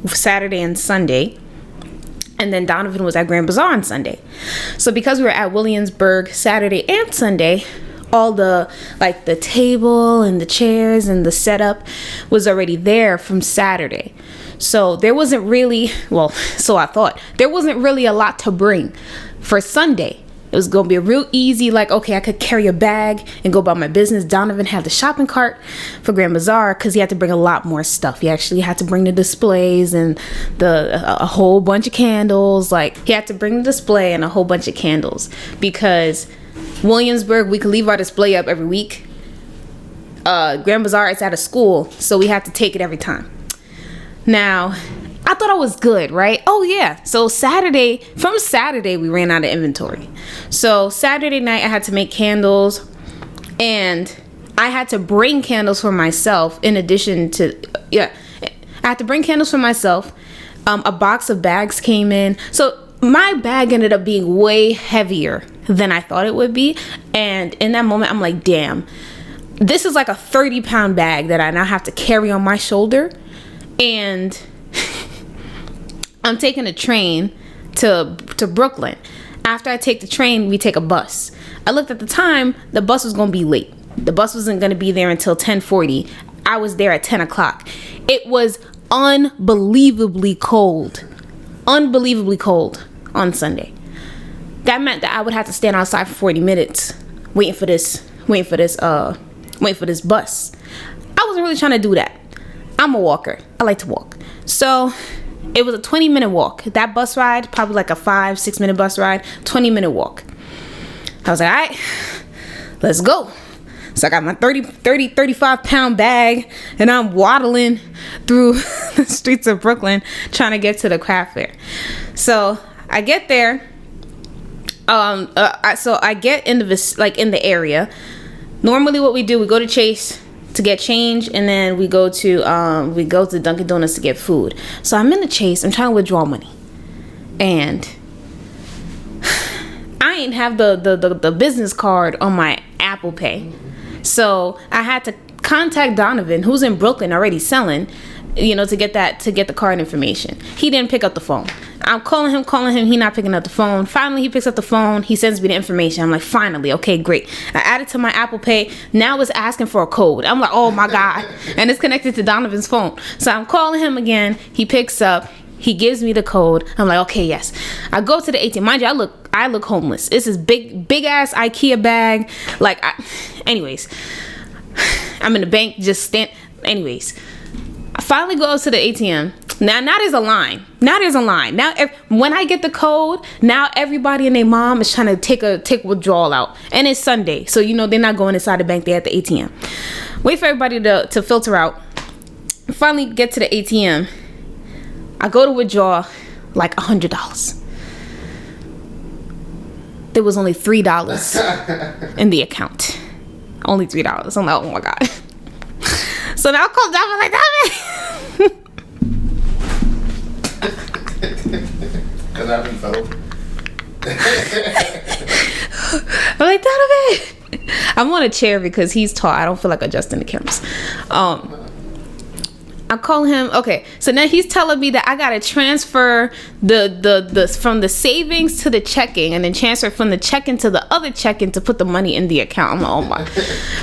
Saturday and Sunday, and then Donovan was at Grand Bazaar on Sunday. So because we were at Williamsburg Saturday and Sunday, all the table and the chairs and the setup was already there from Saturday. So there wasn't really, so I thought, there wasn't really a lot to bring for Sunday. It was going to be a real easy, I could carry a bag and go about my business. Donovan had the shopping cart for Grand Bazaar because he had to bring a lot more stuff. He actually had to bring the displays and a whole bunch of candles. He had to bring the display and a whole bunch of candles because Williamsburg, we could leave our display up every week. Grand Bazaar is at a school, so we have to take it every time. Now, I thought I was good, right? Oh yeah. So from Saturday we ran out of inventory. So Saturday night I had to make candles, and I had to bring candles for myself in addition to, I had to bring candles for myself. A box of bags came in. So my bag ended up being way heavier than I thought it would be. And in that moment, I'm like, damn, this is like a 30-pound bag that I now have to carry on my shoulder. And I'm taking a train to Brooklyn. After I take the train, we take a bus. I looked at the time, the bus was going to be late. The bus wasn't going to be there until 10:40. I was there at 10 o'clock. It was unbelievably cold on Sunday. That meant that I would have to stand outside for 40 minutes waiting for this bus. I wasn't really trying to do that. I'm a walker. I like to walk. So it was a 20-minute walk. That bus ride, probably like a 5-6 minute bus ride, 20-minute walk. I was like, all right, let's go. So I got my 35-pound bag, and I'm waddling through the streets of Brooklyn trying to get to the craft fair. So I get there. So I get in the area. Normally, what we do, we go to Chase to get change, and then we go to Dunkin' Donuts to get food. So I'm in the Chase. I'm trying to withdraw money, and I ain't have the business card on my Apple Pay. So I had to contact Donovan, who's in Brooklyn already selling, to get the card information. He didn't pick up the phone. I'm calling him. He not picking up the phone. Finally, he picks up the phone. He sends me the information. I'm like, finally, okay, great. I added to my Apple Pay. Now it's asking for a code. I'm like, oh my God. And it's connected to Donovan's phone. So I'm calling him again. He picks up. He gives me the code. I'm like, okay, yes. I go to the ATM. Mind you, I look homeless. This is big ass IKEA bag. Anyways, I'm in the bank, anyways. I finally go up to the ATM. Now there's a line. Now, when I get the code, now everybody and their mom is trying to take withdrawal out. And it's Sunday, so they're not going inside the bank. They're at the ATM. Wait for everybody to filter out. Finally get to the ATM. I go to withdraw like $100. There was only $3 in the account. Only $3. I'm like, oh my God. So now I call down. I'm like, damn it. Because I felt. I'm like, Donovan. I'm on a chair because he's tall. I don't feel like adjusting the cameras. I call him. Okay, so now he's telling me that I gotta transfer the from the savings to the checking, and then transfer from the checking to the other checking to put the money in the account. I'm like, oh my.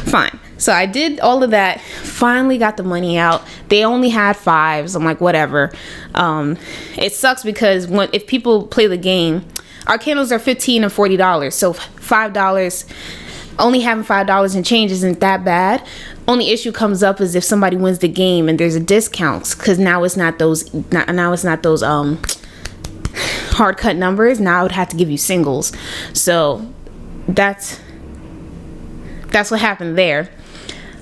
Fine. So I did all of that. Finally got the money out. They only had 5s. I'm like, whatever. It sucks because if people play the game, our candles are $15 and $40. So $5. Only having $5 in change isn't that bad. Only issue comes up is if somebody wins the game and there's a discount, because now it's not those hard cut numbers. Now I would have to give you singles. So that's what happened there.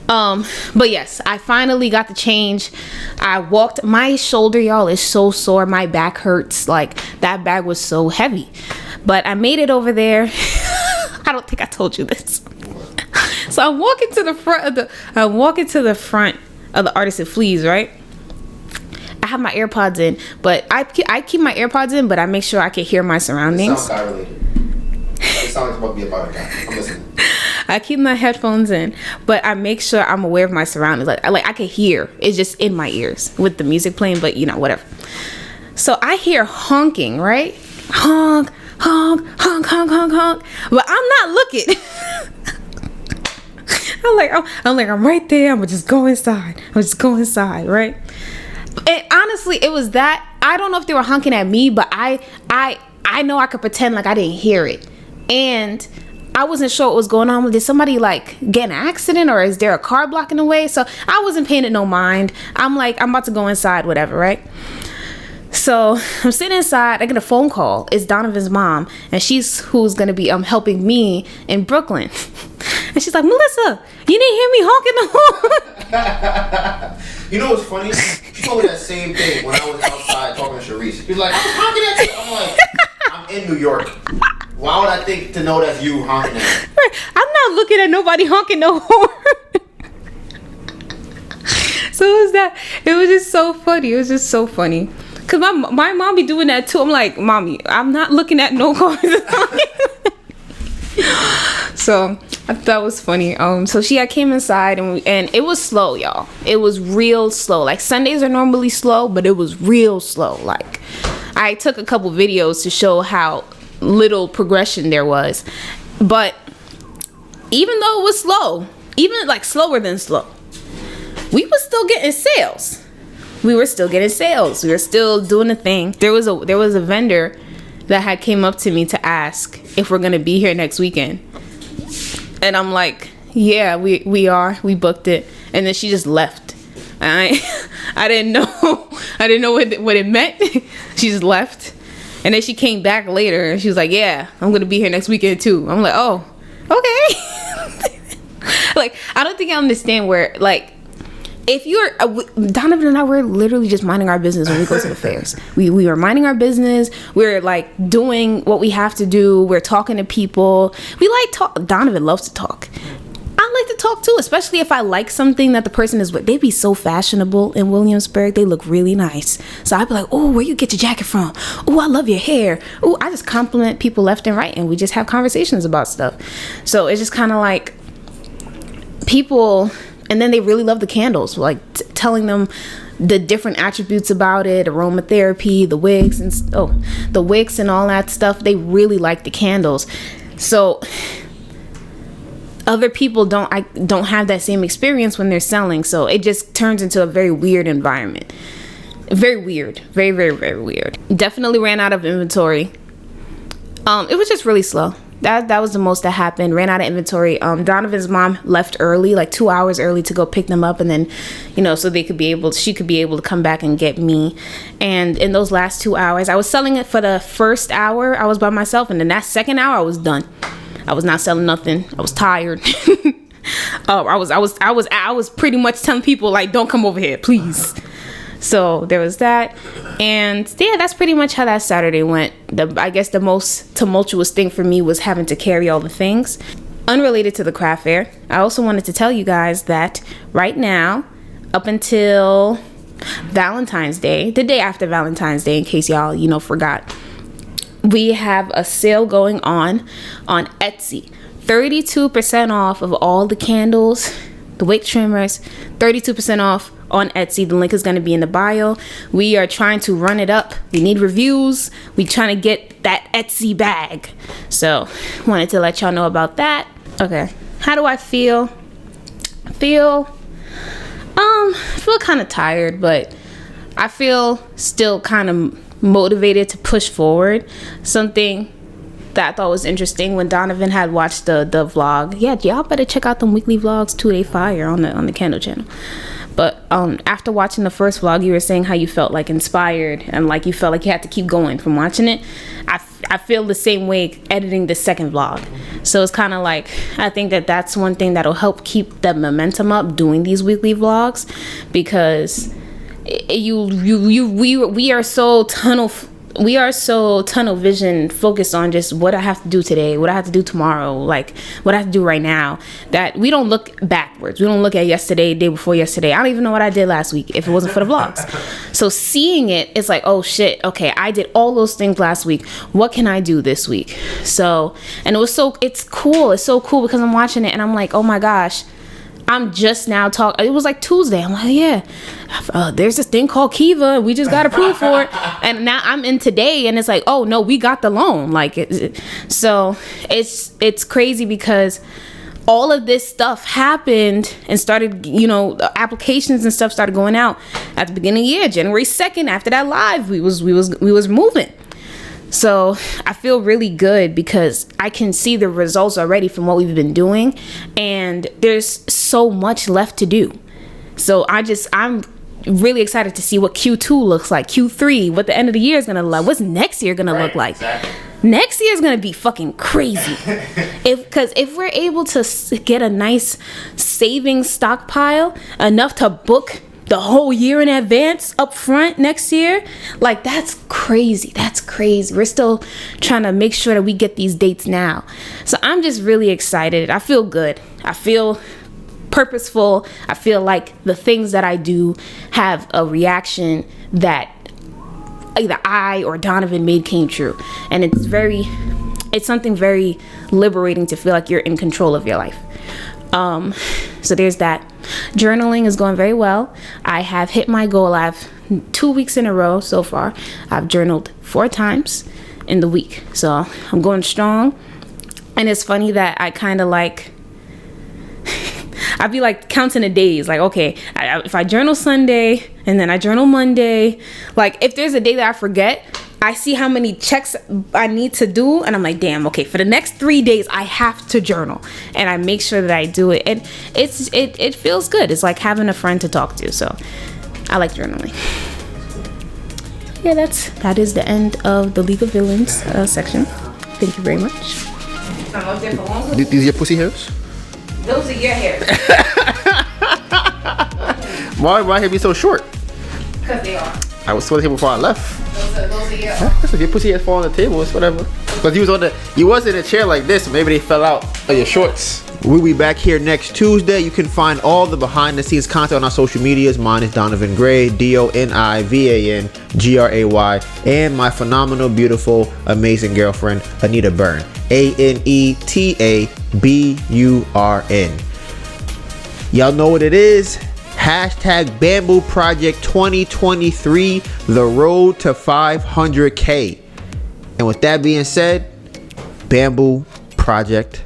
But yes, I finally got the change. I walked. My shoulder, y'all, is so sore. My back hurts. Like, that bag was so heavy. But I made it over there. I don't think I told you this. So I'm walking to the front of the Artisan Fleas, right? I have my AirPods in, but I keep my AirPods in, but I make sure I can hear my surroundings. It sounds guy related. It sounds like it's about to be about a guy. I'm listening. I keep my headphones in, but I make sure I'm aware of my surroundings. Like I can hear. It's just in my ears with the music playing, but whatever. So I hear honking, right? Honk, honk, honk, honk, honk, honk. But I'm not looking. I'm right there. I'm just go inside, right? And honestly, it was that. I don't know if they were honking at me, but I know I could pretend like I didn't hear it. And I wasn't sure what was going on. Did somebody get in an accident, or is there a car blocking the way? So I wasn't paying it no mind. I'm like, I'm about to go inside, whatever, right? So I'm sitting inside. I get a phone call. It's Donovan's mom, and she's who's gonna be helping me in Brooklyn. And she's like, Melissa, you didn't hear me honking the horn. You know what's funny? She told me that same thing when I was outside talking to Sharice. She's like, I was honking at you. I'm like, I'm in New York. Why would I think to know that's you honking at me? Right. I'm not looking at nobody honking no horn. So it was just so funny. It was just so funny. Cause my mom be doing that too. I'm like, mommy, I'm not looking at no cars. So I thought it was funny. So I came inside and it was slow, y'all. It was real slow. Like Sundays are normally slow, but it was real slow. Like I took a couple videos to show how little progression there was. But even though it was slow, even like slower than slow, we were still getting sales. We were still doing the thing. There was a vendor that had came up to me to ask if we're gonna be here next weekend, and I'm like, yeah, we are. We booked it, and then she just left. I didn't know what it meant. She just left, and then she came back later, and she was like, yeah, I'm gonna be here next weekend too. I'm like, oh, okay. Like I don't think I understand where like. If you're Donovan and I, we're literally just minding our business when we go to the fairs. We are minding our business. We're like doing what we have to do. We're talking to people. We like talk. Donovan loves to talk. I like to talk too, especially if I like something that the person is with. They be so fashionable in Williamsburg. They look really nice. So I'd be like, oh, where you get your jacket from? Oh, I love your hair. Oh, I just compliment people left and right, and we just have conversations about stuff. So it's just kind of like people. And then they really love the candles, like telling them the different attributes about it, aromatherapy, the wicks and all that stuff. They really like the candles. So other people don't have that same experience when they're selling. So it just turns into a very weird environment. Very weird. Very, very, very weird. Definitely ran out of inventory. It was just really slow. That was the most that happened. Ran out of inventory. Donovan's mom left early, like 2 hours early, to go pick them up, and then, so she could be able to come back and get me. And in those last 2 hours, I was selling it for the first hour. I was by myself, and then that second hour, I was done. I was not selling nothing. I was tired. I was pretty much telling people like, don't come over here, please. So there was that. And yeah, that's pretty much how that Saturday went. I guess the most tumultuous thing for me was having to carry all the things. Unrelated to the craft fair, I also wanted to tell you guys that right now, up until Valentine's Day, the day after Valentine's Day, in case y'all, forgot, we have a sale going on Etsy. 32% off of all the candles, the wick trimmers, 32% off on Etsy. The link is going to be in the bio. We are trying to run it up. We need reviews. We trying to get that Etsy bag. So wanted to let y'all know about that. Okay, how do I feel? I feel kind of tired, but I feel still kind of motivated to push forward. Something that I thought was interesting when Donovan had watched the vlog. Yeah, y'all better check out them weekly vlogs too. They fire on the Candle channel. But after watching the first vlog, you were saying how you felt like inspired and like you felt like you had to keep going from watching it. I feel the same way editing the second vlog. So it's kind of like, I think that's one thing that'll help keep the momentum up doing these weekly vlogs, because we are so tunnel vision focused on just what I have to do today, what I have to do tomorrow, like what I have to do right now, that we don't look backwards. We don't look at yesterday, day before yesterday. I don't even know what I did last week if it wasn't for the vlogs. So seeing it's like, oh shit, okay, I did all those things last week. What can I do this week? So, and it's cool. It's so cool because I'm watching it and I'm like, oh my gosh, I'm just now talking. It was like Tuesday. I'm like, yeah, there's this thing called Kiva. We just got approved for it. And now I'm in today and it's like, oh no, we got the loan. Like, so it's crazy because all of this stuff happened and started, the applications and stuff started going out at the beginning of the year, January 2nd. After that live, we was moving. So I feel really good because I can see the results already from what we've been doing, and there's so much left to do. So I'm really excited to see what Q2 looks like, Q3, what the end of the year is going to look like, what's next year going to look like. Exactly. next year is gonna be fucking crazy. If we're able to get a nice savings stockpile, enough to book the whole year in advance up front next year, like that's crazy. We're still trying to make sure that we get these dates now. So I'm just really excited. I feel good. I feel purposeful. I feel like the things that I do have a reaction that either I or Donovan made came true. And it's something very liberating to feel like you're in control of your life. So there's that. Journaling is going very well. I have hit my goal. I've 2 weeks in a row so far. I've journaled 4 times in the week. So I'm going strong. And it's funny that I kind of like, I'd be like counting the days. Like, okay, if I journal Sunday and then I journal Monday, like if there's a day that I forget, I see how many checks I need to do, and I'm like, damn, okay, for the next 3 days, I have to journal, and I make sure that I do it, and it feels good. It's like having a friend to talk to, so I like journaling. Yeah, that is the end of the League of Villains section. Thank you very much. I'm up there for longer. These are your pussy hairs? Those are your hairs. Why have you so short? Because they are. I was sweating here before I left. Those are your. If your pussy hairs fall on the table, it's whatever. But you was in a chair like this, so maybe they fell out of your shorts. We'll be back here next Tuesday. You can find all the behind the scenes content on our social medias. Mine is Donovan Gray, DONIVANGRAY, and my phenomenal, beautiful, amazing girlfriend, Anita Byrne, ANETABURN. Y'all know what it is. Hashtag Bamboo Project 2023, the road to 500K. And with that being said, Bamboo Project